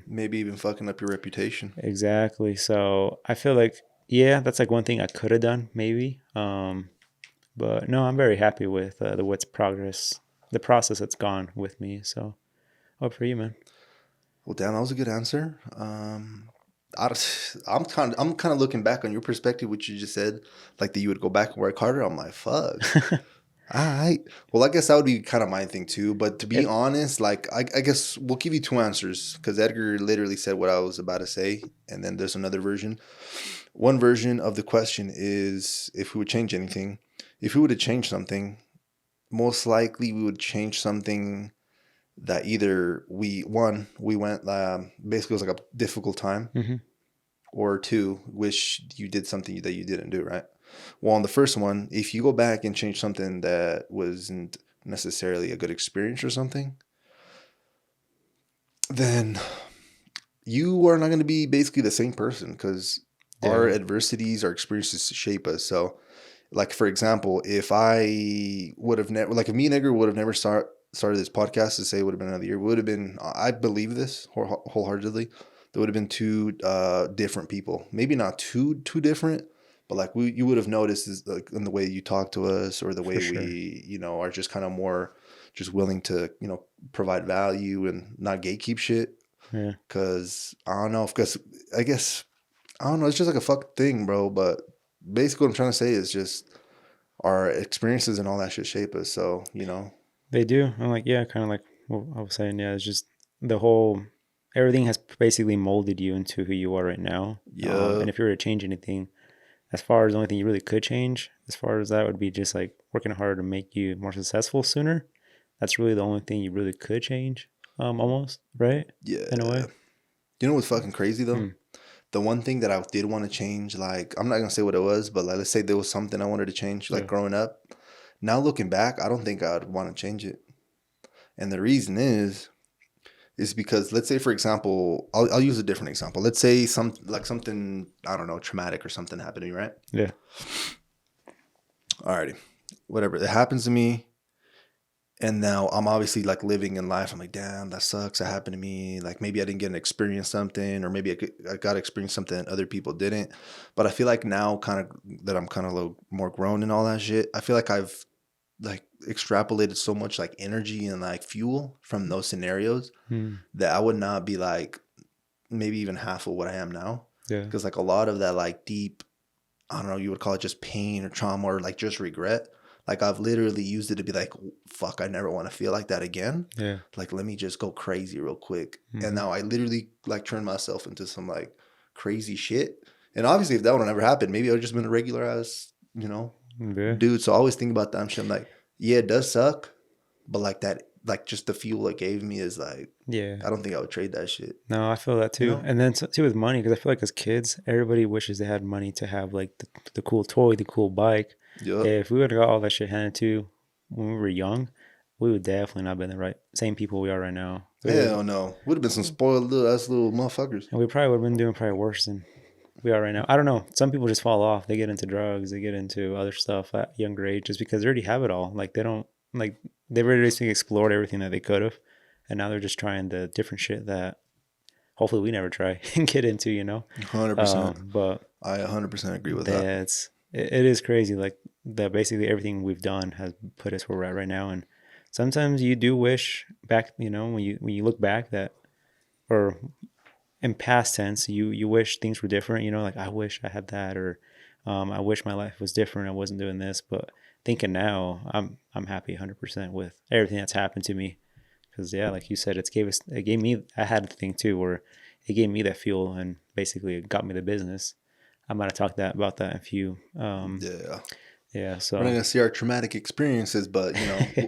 maybe even fucking up your reputation. Exactly. So I feel like, yeah, that's like one thing I could have done maybe. But no, I'm very happy with the process that's gone with me. So hope for you, man. Well, damn, that was a good answer. I'm kind of looking back on your perspective, which you just said, like that you would go back and work harder. I'm like, fuck. All right. Well, I guess that would be kind of my thing too. But to be honest, like I guess we'll give you two answers because Edgar literally said what I was about to say, and then there's another version. One version of the question is if we would change anything. If we would have changed something, most likely we would change something that either we went basically it was like a difficult time, or two, wish you did something that you didn't do, right? Well, on the first one, if you go back and change something that wasn't necessarily a good experience or something, then you are not going to be basically the same person because our adversities, our experiences shape us. So, like, for example, if I would have never, like, if me and Edgar would have never started this podcast, to say it would have been another year, would have been, I believe this wholeheartedly, there would have been two different people. Maybe not too different, but like you would have noticed is like in the way you talk to us or the way we, are just kind of more just willing to, provide value and not gatekeep shit. Yeah. Cause I don't know, because I guess, I don't know, it's just like a fuck thing, bro. But basically what I'm trying to say is just our experiences and all that shit shape us. So, They do. I'm like, yeah, kind of like what I was saying. Yeah, it's just the whole, everything has basically molded you into who you are right now. Yeah. And if you were to change anything, as far as the only thing you really could change, as far as that would be just like working hard to make you more successful sooner. That's really the only thing you really could change, almost, right? Yeah. In a way. You know what's fucking crazy though? The one thing that I did want to change, like, I'm not gonna say what it was, but like, let's say there was something I wanted to change, like growing up. Now looking back, I don't think I'd want to change it. And the reason is because let's say, for example, I'll use a different example. Let's say something, I don't know, traumatic or something happened to me, right? Yeah. Alrighty. Whatever. It happens to me. And now I'm obviously like living in life. I'm like, damn, that sucks. That happened to me. Like maybe I didn't get to experience something, or maybe I got to experience something that other people didn't. But I feel like now kind of that I'm kind of a little more grown and all that shit, I feel like I've like extrapolated so much like energy and like fuel from those scenarios that I would not be like maybe even half of what I am now. Yeah. Because like a lot of that like deep, I don't know, you would call it just pain or trauma or like just regret. Like I've literally used it to be like, fuck, I never want to feel like that again. Yeah. Like, let me just go crazy real quick. And now I literally like turn myself into some like crazy shit. And obviously if that would have never happened, maybe I would have just been a regular ass, dude. So I always think about that shit. I'm like, yeah, it does suck. But like that, like just the fuel it gave me is like, yeah, I don't think I would trade that shit. No, I feel that too. And then too with money, because I feel like as kids, everybody wishes they had money to have like the cool toy, the cool bike. Yep. If we would have got all that shit handed to when we were young, we would definitely not been the right same people we are right now. Hell no. Would have been some spoiled little motherfuckers. And we probably would have been doing probably worse than we are right now. I don't know. Some people just fall off. They get into drugs. They get into other stuff at younger age just because they already have it all. Like they don't, like they've already explored everything that they could have. And now they're just trying the different shit that hopefully we never try and get into, 100%. But I 100% agree with that. It is crazy. Like that basically everything we've done has put us where we're at right now. And sometimes you do wish back, when you look back that, or in past tense, you wish things were different, like I wish I had that, or I wish my life was different. I wasn't doing this, but thinking now, I'm happy 100% with everything that's happened to me. Because yeah, like you said, I had a thing too where it gave me that fuel and basically it got me the business. I might have talked about that in a few Yeah. So we're not going to see our traumatic experiences, but,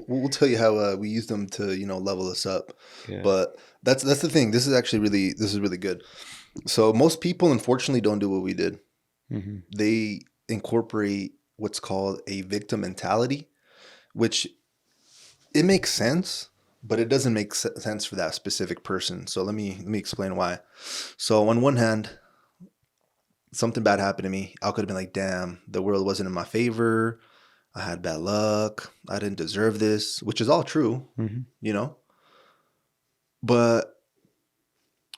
we'll tell you how we use them to, level us up. Yeah. But that's the thing. This is really good. So most people, unfortunately, don't do what we did. Mm-hmm. They incorporate what's called a victim mentality, which it makes sense, but it doesn't make sense for that specific person. So let me explain why. So on one hand, something bad happened to me. I could have been like, damn, the world wasn't in my favor. I had bad luck. I didn't deserve this, which is all true, But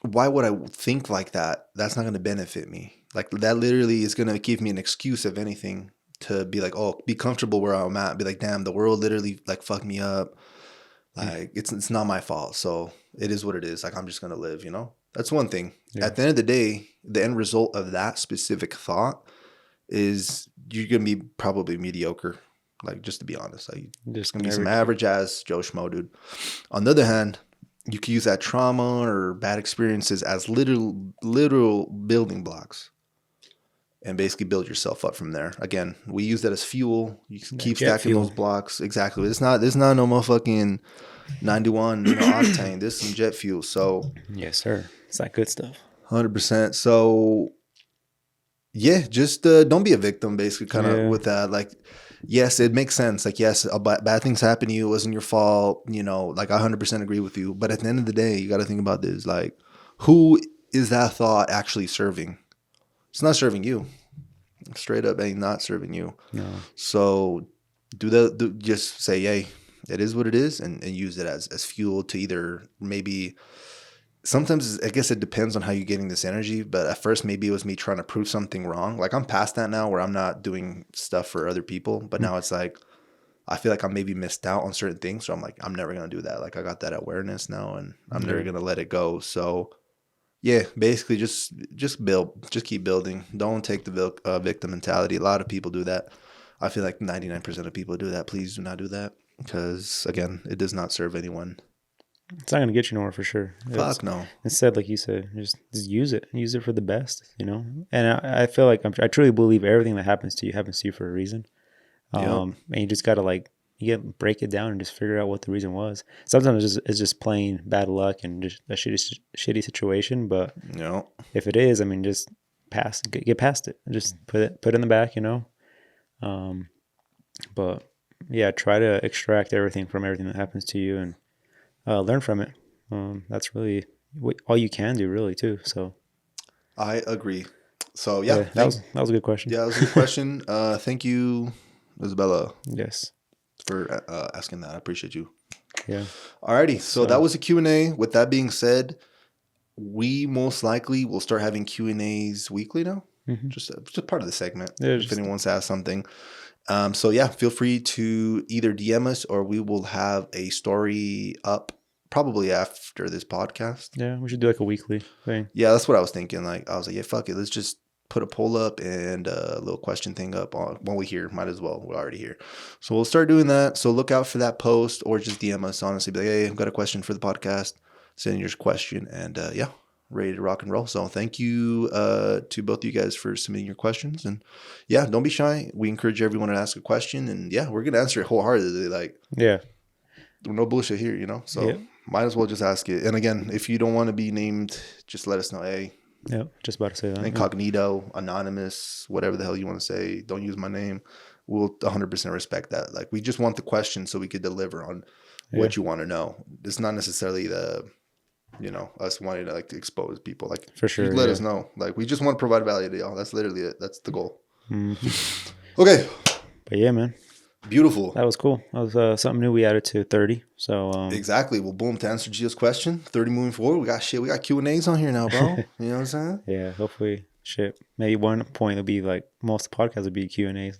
why would I think like that? That's not going to benefit me. Like that literally is going to give me an excuse, if anything, to be like, oh, be comfortable where I'm at. Be like, damn, the world literally like fucked me up. Like it's not my fault. So it is what it is. Like I'm just going to live, That's one thing. Yeah. At the end of the day, the end result of that specific thought is you're going to be probably mediocre. Like, just to be honest, like just going to be some average ass Joe Schmo, dude. On the other hand, you can use that trauma or bad experiences as literal building blocks and basically build yourself up from there. Again, we use that as fuel. You can keep stacking those blocks. Exactly. It's not no motherfucking 91 octane. This is some jet fuel. So yes, sir. It's that good stuff. 100%. So yeah, just don't be a victim, basically, kind of with that. Like, yes, it makes sense. Like, yes, bad things happen to you. It wasn't your fault. Like I 100% agree with you. But at the end of the day, you got to think about this. Like, who is that thought actually serving? It's not serving you. Straight up ain't not serving you. No. So just say, hey, it is what it is, and use it as fuel to either maybe. Sometimes I guess it depends on how you're getting this energy, but at first maybe it was me trying to prove something wrong. Like I'm past that now where I'm not doing stuff for other people, but now it's like I feel like I maybe missed out on certain things, so I'm like I'm never going to do that. Like I got that awareness now and I'm never going to let it go. So yeah, basically just build, just keep building. Don't take the victim mentality. A lot of people do that. I feel like 99% of people do that. Please do not do that because again, it does not serve anyone. It's not going to get you nowhere for sure. Fuck no. Instead, like you said, just use it. Use it for the best, And I feel like I truly believe everything that happens to you for a reason. And you just got to break it down and just figure out what the reason was. Sometimes it's just plain bad luck and just a shitty situation. But if it is, I mean, just get past it. Just put it in the back, But yeah, try to extract everything that happens to you and learn from it. That's really all you can do, really, too. So, I agree. So yeah, that was a good question. Yeah, that was a good question. Thank you, Isabella. Yes, for asking that. I appreciate you. Yeah. Alrighty. So that was a Q&A. With that being said, we most likely will start having Q&As weekly now. Mm-hmm. Just part of the segment. Yeah, if anyone wants to ask something. So yeah, feel free to either DM us or we will have a story up probably after this podcast. Yeah, we should do like a weekly thing. Yeah, that's what I was thinking. Like I was like, yeah, fuck it. Let's just put a poll up and a little question thing up on when we hear. Might as well. We're already here. So we'll start doing that. So look out for that post or just DM us, honestly. Be like, hey, I've got a question for the podcast. Send in your question and yeah, ready to rock and roll. So thank you to both of you guys for submitting your questions. And yeah, don't be shy. We encourage everyone to ask a question. And yeah, we're going to answer it wholeheartedly. Like, yeah, no bullshit here, So might as well just ask it. And again, if you don't want to be named, just let us know. Hey, yeah, just about to say that. Incognito, anonymous, whatever the hell you want to say. Don't use my name. We'll 100% respect that. Like, we just want the question so we could deliver on what you want to know. It's not necessarily us wanting to like to expose people. Like, for sure, let us know. Like, we just want to provide value to y'all. That's literally it. That's the goal. Mm-hmm. Okay. But yeah, man. Beautiful. That was cool. That was something new we added to 30. So exactly. Well, boom. To answer Gio's question, 30 moving forward. We got Q&As on here now, bro. You know what I'm saying? Yeah. Hopefully, maybe one point will be like most of the podcasts will be Q&As.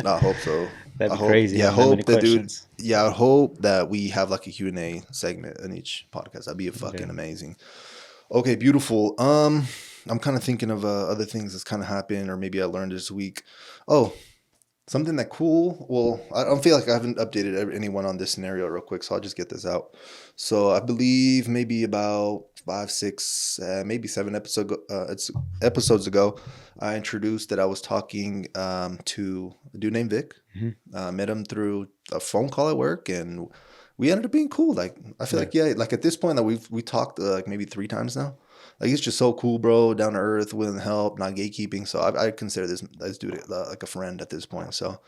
I hope so. That'd be crazy. Yeah, I hope that, dude. Yeah, I hope that we have like a Q&A segment in each podcast. That'd be fucking amazing. Okay, beautiful. I'm kind of thinking of other things that's kind of happened or maybe I learned this week. Oh, something that cool. Well, I don't feel like I haven't updated anyone on this scenario real quick, so I'll just get this out. So I believe maybe about 5, 6, maybe 7 episodes ago, I introduced that I was talking to a dude named Vic. Met him through a phone call at work, and we ended up being cool. Like I feel like like at this point that we talked like maybe 3 times now. Like he's just so cool, bro. Down to earth, willing to help, not gatekeeping. So I consider this dude like a friend at this point. So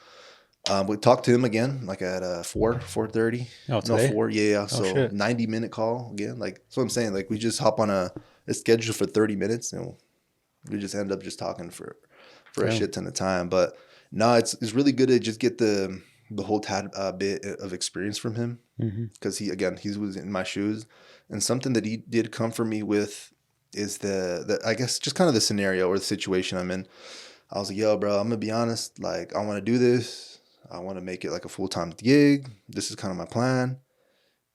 we talked to him again, like at 4:30. Oh, today? No 4. Yeah. So shit. 90-minute call again. Like that's what I'm saying. Like we just hop on a schedule for 30 minutes, and we just end up just talking for a shit ton of time. But no, it's really good to just get the whole tad bit of experience from him, because he was in my shoes, and something that he did comfort me with is the I guess just kind of the scenario or the situation I'm in. I was like, yo, bro, I'm gonna be honest. Like, I want to do this. I want to make it like a full-time gig. This is kind of my plan.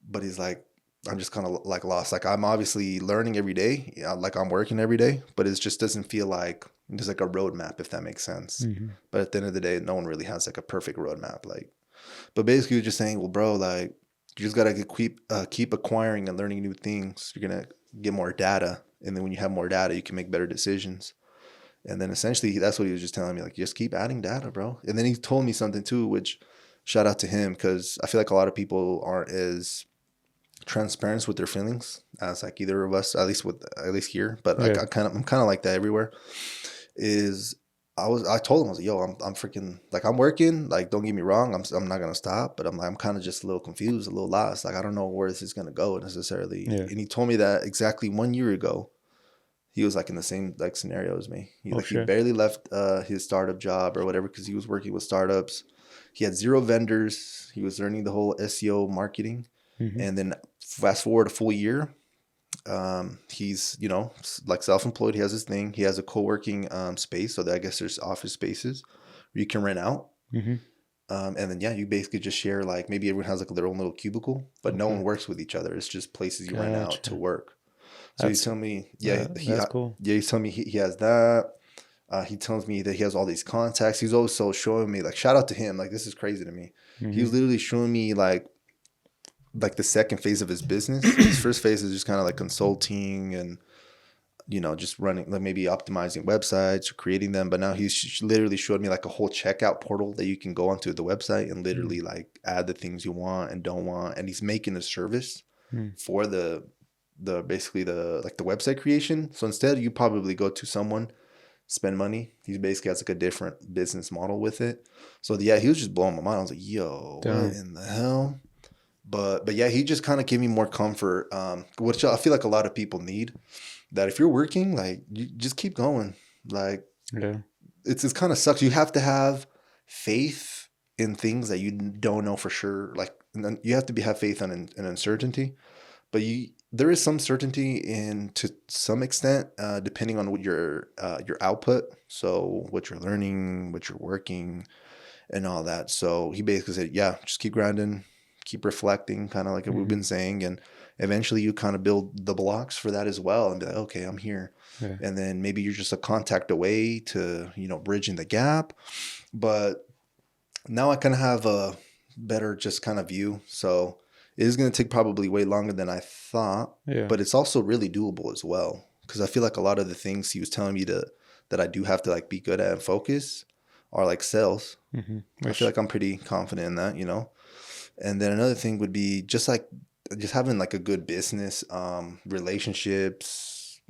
But he's like, I'm just kind of like lost. Like, I'm obviously learning every day. Yeah, like I'm working every day, but it just doesn't feel like there's like a roadmap, if that makes sense. But at the end of the day, no one really has like a perfect roadmap. Like, but basically, you're just saying, well, bro, like you just gotta keep acquiring and learning new things. You're gonna get more data, and then when you have more data, you can make better decisions. And then essentially, that's what he was just telling me, like, just keep adding data, bro. And then he told me something too, which shout out to him, because I feel like a lot of people aren't as transparent with their feelings as like either of us, at least here. But like I'm kind of like that everywhere. I told him, I was like, yo, I'm freaking, like, I'm working, like, don't get me wrong, I'm not gonna stop, but I'm kind of just a little confused, a little lost, like I don't know where this is gonna go necessarily. And he told me that exactly 1 year ago he was like in the same like scenario as me. He barely left his startup job or whatever, because he was working with startups. He had 0 vendors. He was learning the whole SEO marketing, and then fast forward a full year. He's, like self-employed. He has his thing. He has a co-working space. So I guess there's office spaces where you can rent out. And then, you basically just share, like maybe everyone has like their own little cubicle, but no one works with each other. It's just places you rent out to work. So he's telling me, that's cool. Yeah, he's telling me he has that. He tells me that he has all these contacts. He's also showing me, like, shout out to him. Like, this is crazy to me. He was literally showing me like the second phase of his business. His first phase is just kind of like consulting and, just running, like maybe optimizing websites or creating them. But now he's literally showed me like a whole checkout portal that you can go onto the website and literally like add the things you want and don't want. And he's making a service for the basically the website creation. So instead you probably go to someone, spend money. He basically has like a different business model with it. So he was just blowing my mind. I was like, yo, what in the hell? But yeah, he just kind of gave me more comfort, which I feel like a lot of people need. That if you're working, like, you just keep going. Like, it's kind of sucks. You have to have faith in things that you don't know for sure. Like, you have to have faith in uncertainty. But there is some certainty to some extent, depending on what your output. So what you're learning, what you're working, and all that. So he basically said, just keep grinding, keep reflecting, kind of like we've been saying, and eventually you kind of build the blocks for that as well, and be like, okay, I'm here. And then maybe you're just a contact away to bridging the gap. But now I kind of have a better just kind of view. So it is going to take probably way longer than I thought, but it's also really doable as well. Because I feel like a lot of the things he was telling me that I do have to like be good at and focus are like sales. I feel like I'm pretty confident in that, And then another thing would be just having like a good business, relationships,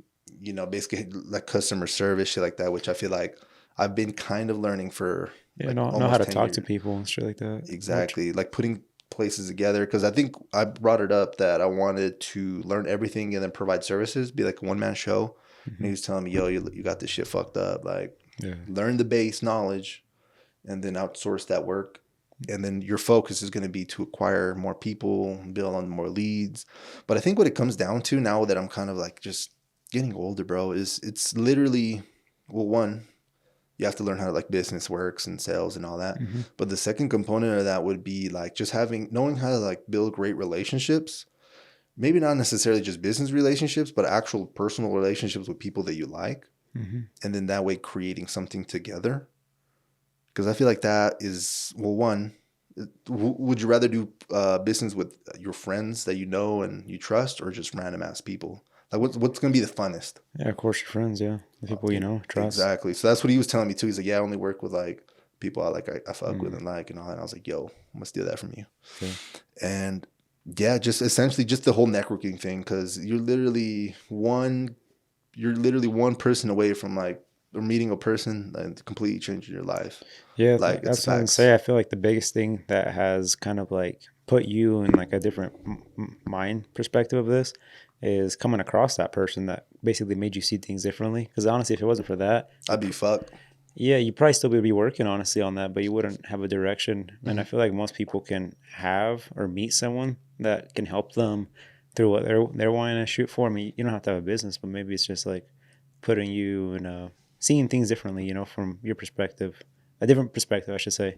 basically like customer service, shit like that, which I feel like I've been kind of learning for know how to talk to people and shit like that. Exactly. Like putting places together, because I think I brought it up that I wanted to learn everything and then provide services, be like a one-man show. And he was telling me, yo, you got this shit fucked up. Like, learn the base knowledge and then outsource that work. And then your focus is going to be to acquire more people, build on more leads. But I think what it comes down to now that I'm kind of like just getting older, bro, is it's literally, well, one, you have to learn how like business works and sales and all that. But the second component of that would be like just knowing how to like build great relationships. Maybe not necessarily just business relationships, but actual personal relationships with people that you like. And then that way creating something together. Because I feel like that is, well, one, would you rather do business with your friends that you know and you trust, or just random ass people? Like, what's gonna be the funnest? Yeah, of course, your friends. Yeah, the people you know, trust. Exactly. So that's what he was telling me too. He's like, yeah, I only work with like people I fuck with and like and all that. And I was like, yo, I must steal that from you. Okay. And yeah, just essentially just the whole networking thing, because you're literally one person away from like or meeting a person and completely changing your life. Yeah, like that's what I'm saying. I feel like the biggest thing that has kind of like put you in like a different mind perspective of this is coming across that person that basically made you see things differently. Because honestly, if it wasn't for that, I'd be fucked. Yeah, you probably still be working honestly on that, but you wouldn't have a direction. And I feel like most people can have or meet someone that can help them through what they're wanting to shoot for. I mean, you don't have to have a business, but maybe it's just like putting you in a seeing things differently, you know, from your perspective, a different perspective, I should say.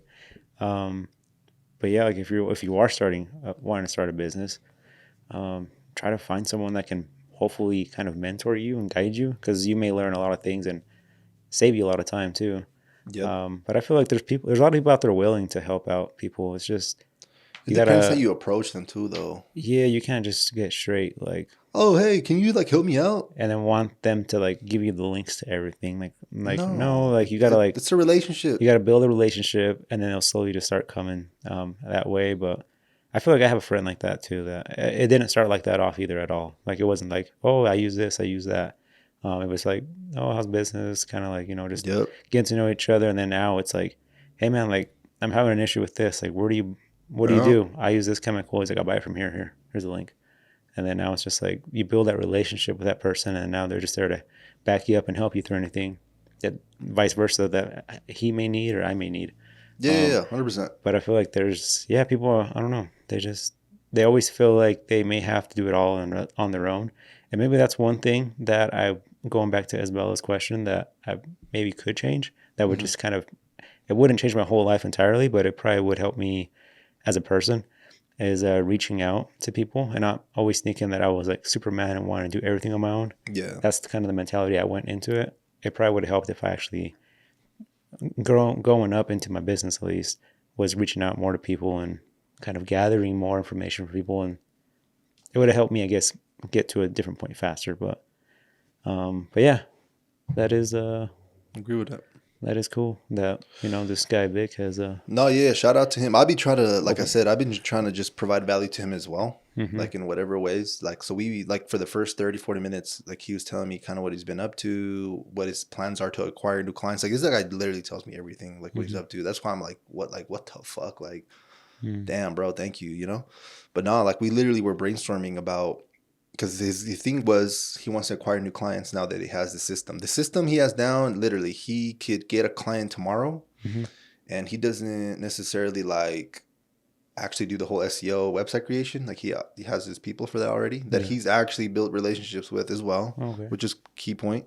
But yeah, like if you are starting wanting to start a business, try to find someone that can hopefully kind of mentor you and guide you, because you may learn a lot of things and save you a lot of time too. Yep. But I feel like there's a lot of people out there willing to help out people. It's just it depends how you approach them too, though. Yeah, you can't just get straight like, oh hey, can you like help me out, and then want them to like give you the links to everything. Like no, like you gotta like it's a relationship. You gotta build a relationship, and then it'll slowly just start coming that way. But I feel like I have a friend like that too. That it didn't start like that off either at all. Like it wasn't like, oh, I use this, I use that. It was like, oh, how's business? Kind of like, you know, just getting to know each other. And then now it's like, hey man, like I'm having an issue with this. Like, what do you do? I use this chemical. He's like, I'll buy it from here. Here's a link. And then now it's just like you build that relationship with that person, and now they're just there to back you up and help you through anything that vice versa that he may need or I may need. Yeah, 100%. But I feel like there's, people, I don't know. They always feel like they may have to do it all on their own. And maybe that's one thing that going back to Isabella's question, that I maybe could change. That would just kind of, it wouldn't change my whole life entirely, but it probably would help me as a person, is reaching out to people and not always thinking that I was like Superman and wanting to do everything on my own. Yeah. That's kind of the mentality I went into it. It probably would have helped if I actually, going up into my business at least, was reaching out more to people and kind of gathering more information from people. And it would have helped me, I guess, get to a different point faster. But yeah, that is agree with that. That is cool that, this guy Vic has no, yeah, shout out to him. I'll be trying to, like I said, I've been trying to just provide value to him as well. Like in whatever ways. Like, so we, like for the first 30-40 minutes, like he was telling me kind of what he's been up to, what his plans are to acquire new clients. Like this guy literally tells me everything, like what he's up to. That's why I'm like, what the fuck? Like, damn, bro, thank you, But no, like we literally were brainstorming about, because the thing was he wants to acquire new clients now that he has the system. The system he has down, literally, he could get a client tomorrow, and he doesn't necessarily like actually do the whole SEO website creation. Like he has his people for that already that he's actually built relationships with as well, which is key point.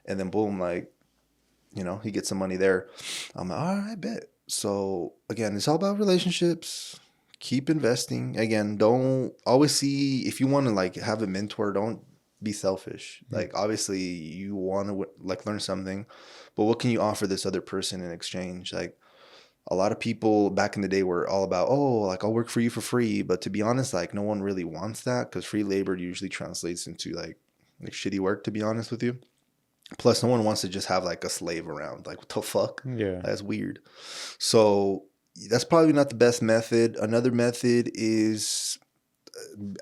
And then boom, like, he gets some money there. I'm like, all right, bet. So again, it's all about relationships. Keep investing. Again, don't always see, if you want to like have a mentor, don't be selfish. Like obviously you want to like learn something, but what can you offer this other person in exchange? Like a lot of people back in the day were all about, oh, like I'll work for you for free. But to be honest, like no one really wants that, because free labor usually translates into like shitty work, to be honest with you. Plus no one wants to just have like a slave around. Like what the fuck? Yeah. That's weird. So that's probably not the best method. Another method is,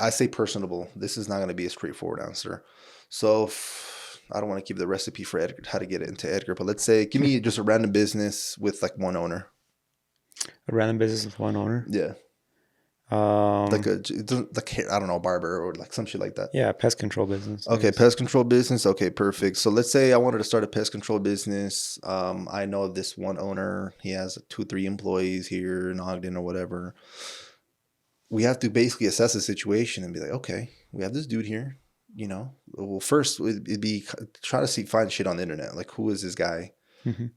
I say personable. This is not going to be a straightforward answer. So I don't want to keep the recipe for Edgar, how to get into Edgar, but let's say, give me just a random business with like one owner. A random business with one owner? Yeah. Like I don't know, barber or like some shit like that. Yeah, pest control business. Okay, pest control business. Okay, perfect. So let's say I wanted to start a pest control business. I know of this one owner. He has 2-3 employees here in Ogden or whatever. We have to basically assess the situation and be like, okay, we have this dude here. Well, first it'd be try to find shit on the internet. Like, who is this guy?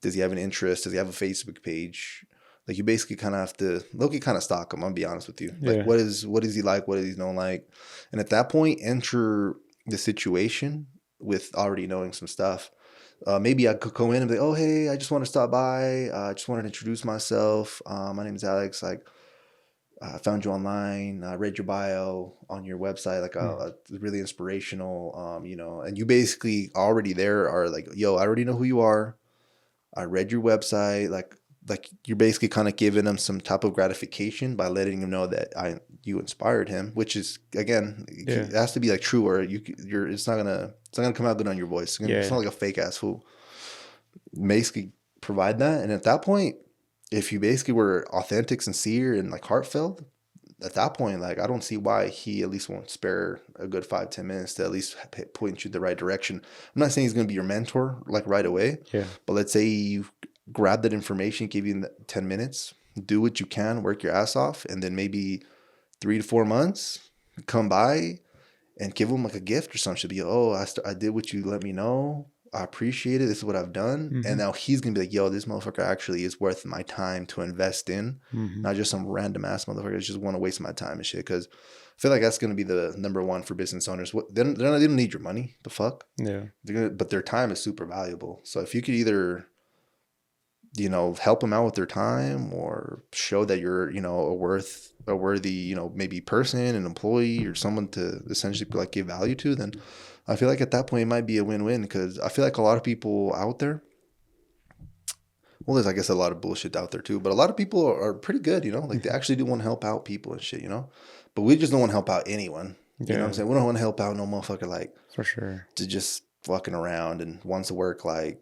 Does he have an interest? Does he have a Facebook page? Like, you basically kind of have to low-key kind of stalk him. I'm gonna be honest with you. Like, what is he like? What does he don't like? And at that point, enter the situation with already knowing some stuff. maybe I could go in and be like, oh, hey, I just want to stop by. I just wanted to introduce myself. My name is Alex. Like, I found you online. I read your bio on your website. Like, really inspirational. And you basically already there are like, yo, I already know who you are. I read your website. Like you're basically kind of giving them some type of gratification by letting them know that you inspired him, which is again, it has to be like true, or it's not gonna come out good on your voice. It's not like a fake ass fool. Basically provide that, and at that point, if you basically were authentic, sincere, and like heartfelt, at that point, like I don't see why he at least won't spare a good 5-10 minutes to at least point you in the right direction. I'm not saying he's gonna be your mentor like right away, but let's say you grab that information, give you 10 minutes, do what you can, work your ass off, and then maybe 3 to 4 months, come by and give him like a gift or something. Be, oh, I did what you let me know. I appreciate it. This is what I've done. Mm-hmm. And now he's going to be like, yo, this motherfucker actually is worth my time to invest in. Mm-hmm. Not just some random ass motherfucker that just want to waste my time and shit. Because I feel like that's going to be the number one for business owners. They don't need your money. The fuck? Yeah. But their time is super valuable. So if you could either, help them out with their time or show that you're, a worthy, maybe person, an employee, or someone to essentially like give value to, then I feel like at that point it might be a win-win, because I feel like a lot of people out there, well, there's I guess a lot of bullshit out there too, but a lot of people are pretty good, like they actually do want to help out people and shit, but we just don't want to help out anyone. You know what I'm saying? We don't want to help out no motherfucker like for sure to just fucking around and wants to work like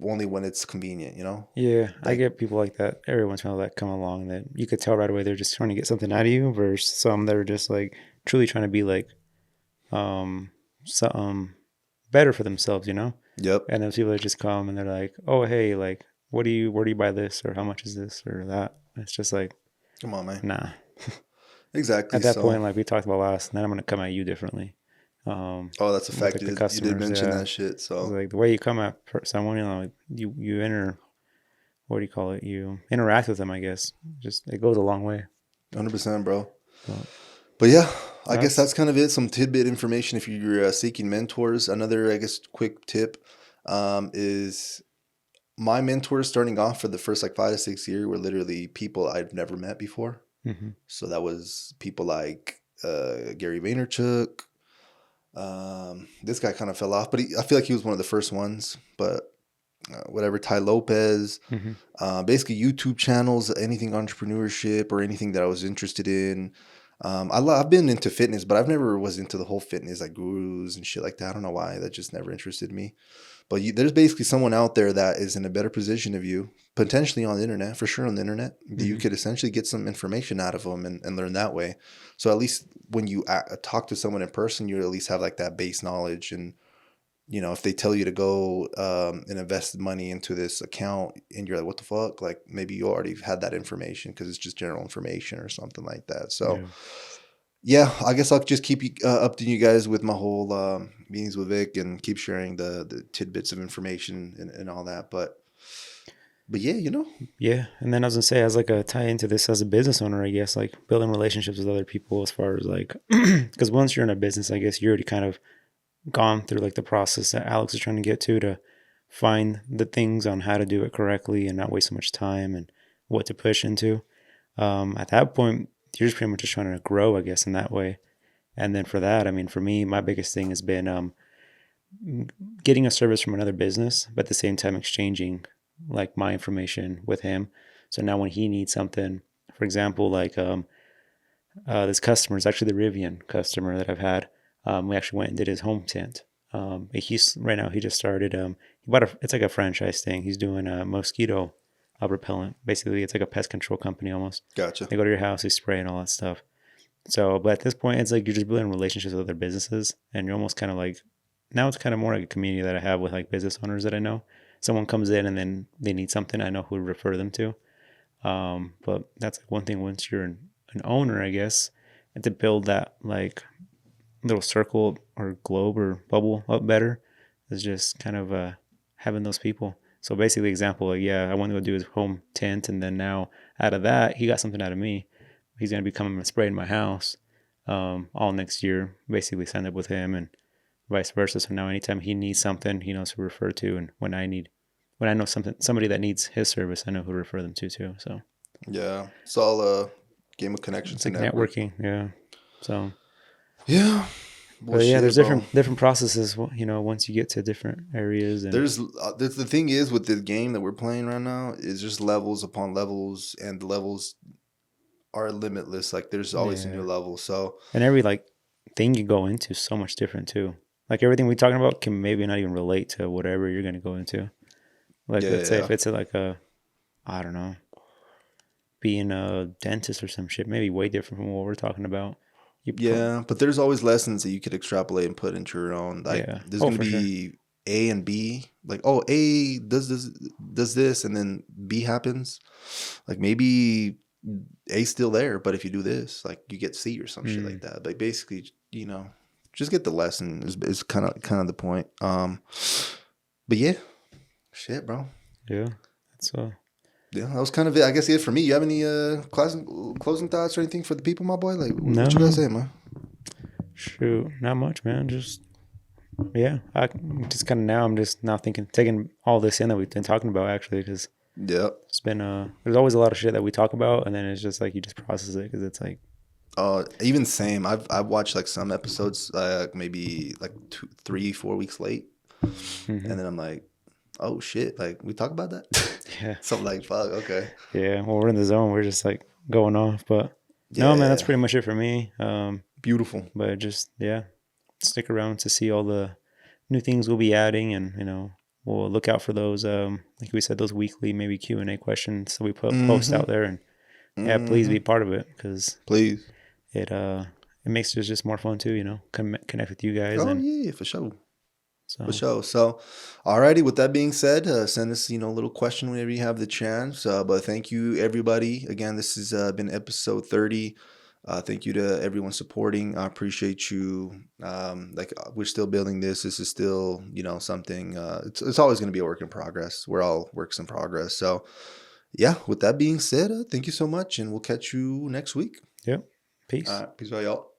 only when it's convenient, Yeah, like, I get people like that every once in a while that come along that you could tell right away they're just trying to get something out of you, versus some that are just like truly trying to be like better for themselves, Yep. And those people that just come and they're like, oh, hey, like, where do you buy this, or how much is this or that? It's just like, come on, man. Nah. Exactly. At that point, like we talked about last, then I'm gonna come at you differently. That's a fact. You did mention that shit. So like the way you come at someone, you enter, what do you call it? You interact with them, I guess. Just it goes a long way. 100%, bro. But yeah, I guess that's kind of it. Some tidbit information if you're seeking mentors. Another, I guess, quick tip is my mentors starting off for the first like 5 to 6 years were literally people I've never met before. Mm-hmm. So that was people like Gary Vaynerchuk. This guy kind of fell off, but I feel like he was one of the first ones. But whatever, Ty Lopez, mm-hmm. Basically YouTube channels, anything entrepreneurship or anything that I was interested in. I've been into fitness, but I've never was into the whole fitness like gurus and shit like that. I don't know why. That just never interested me. But there's basically someone out there that is in a better position of you, potentially on the internet, for sure on the internet. Mm-hmm. You could essentially get some information out of them and learn that way. So at least when you talk to someone in person, you at least have like that base knowledge. And, if they tell you to go and invest money into this account and you're like, what the fuck? Like maybe you already had that information because it's just general information or something like that. So yeah, I guess I'll just keep updating you guys with my whole meetings with Vic and keep sharing the tidbits of information and all that. But yeah, Yeah. And then I was going to say, as like a tie into this as a business owner, I guess, like building relationships with other people as far as like, because once you're in a business, I guess you're already kind of gone through like the process that Alex is trying to get to find the things on how to do it correctly and not waste so much time and what to push into. At that point, you're just pretty much just trying to grow, I guess, in that way. And then for that, I mean, for me, my biggest thing has been getting a service from another business, but at the same time exchanging like my information with him. So now when he needs something, for example, like this customer is actually the Rivian customer that I've had. We actually went and did his home tent. He's right now, he just started, he bought it's like a franchise thing. He's doing a mosquito repellent. Basically, it's like a pest control company almost. Gotcha. They go to your house, they spray and all that stuff. So, but at this point, it's like you're just building relationships with other businesses, and you're almost kind of like, now it's kind of more like a community that I have with like business owners that I know. Someone comes in and then they need something, I know who to refer them to. But that's like one thing once you're an owner, I guess, and to build that like little circle or globe or bubble up better is just kind of having those people. So basically, example, like, I want to go do his home tent, and then now out of that, he got something out of me. He's going to be coming and spraying my house all next year. Basically, signed up with him, and vice versa. So now anytime he needs something, he knows who to refer to, and when I know somebody that needs his service, I know who to refer them to too. So yeah, it's all a game of connections. It's like networking. Yeah. So yeah. Well, but yeah, shit, there's bro. different processes, once you get to different areas. And There's the thing is with the game that we're playing right now is just levels upon levels, and the levels are limitless. Like there's always a new level. So and every like thing you go into is so much different too. Like everything we're talking about can maybe not even relate to whatever you're gonna go into. Like let's say if it's like I don't know, being a dentist or some shit, maybe way different from what we're talking about. But there's always lessons that you could extrapolate and put into your own. Like there's gonna be A and B. Like, oh, A does this, and then B happens. Like maybe A's still there, but if you do this, like you get C or some shit like that. But basically, just get the lesson is kind of the point. But yeah, shit, bro. Yeah, that's yeah, that was kind of it. I guess it for me. You have any closing thoughts or anything for the people, my boy? Like, what you guys say, man? Shoot, not much, man. Just I just kind of I'm just now taking all this in that we've been talking about actually, because it's been there's always a lot of shit that we talk about, and then it's just like you just process it because it's like. Even same. I've watched like some episodes, maybe like 2, 3, 4 weeks late, and then I'm like, oh shit, like we talk about that. Yeah. Something like, fuck, okay. Yeah, well, we're in the zone. We're just like going off. But no, man, that's pretty much it for me. Beautiful. But just, stick around to see all the new things we'll be adding. And, we'll look out for those, like we said, those weekly maybe Q&A questions that we post out there. And please be part of it because it makes it just more fun too, connect with you guys. Yeah, for sure. For sure. So, alrighty. With that being said, send us, a little question whenever you have the chance. But thank you, everybody. Again, this has been episode 30. Thank you to everyone supporting. I appreciate you. We're still building this. This is still, something. It's always going to be a work in progress. We're all works in progress. So, yeah. With that being said, thank you so much, and we'll catch you next week. Yep. Peace. Peace out, y'all.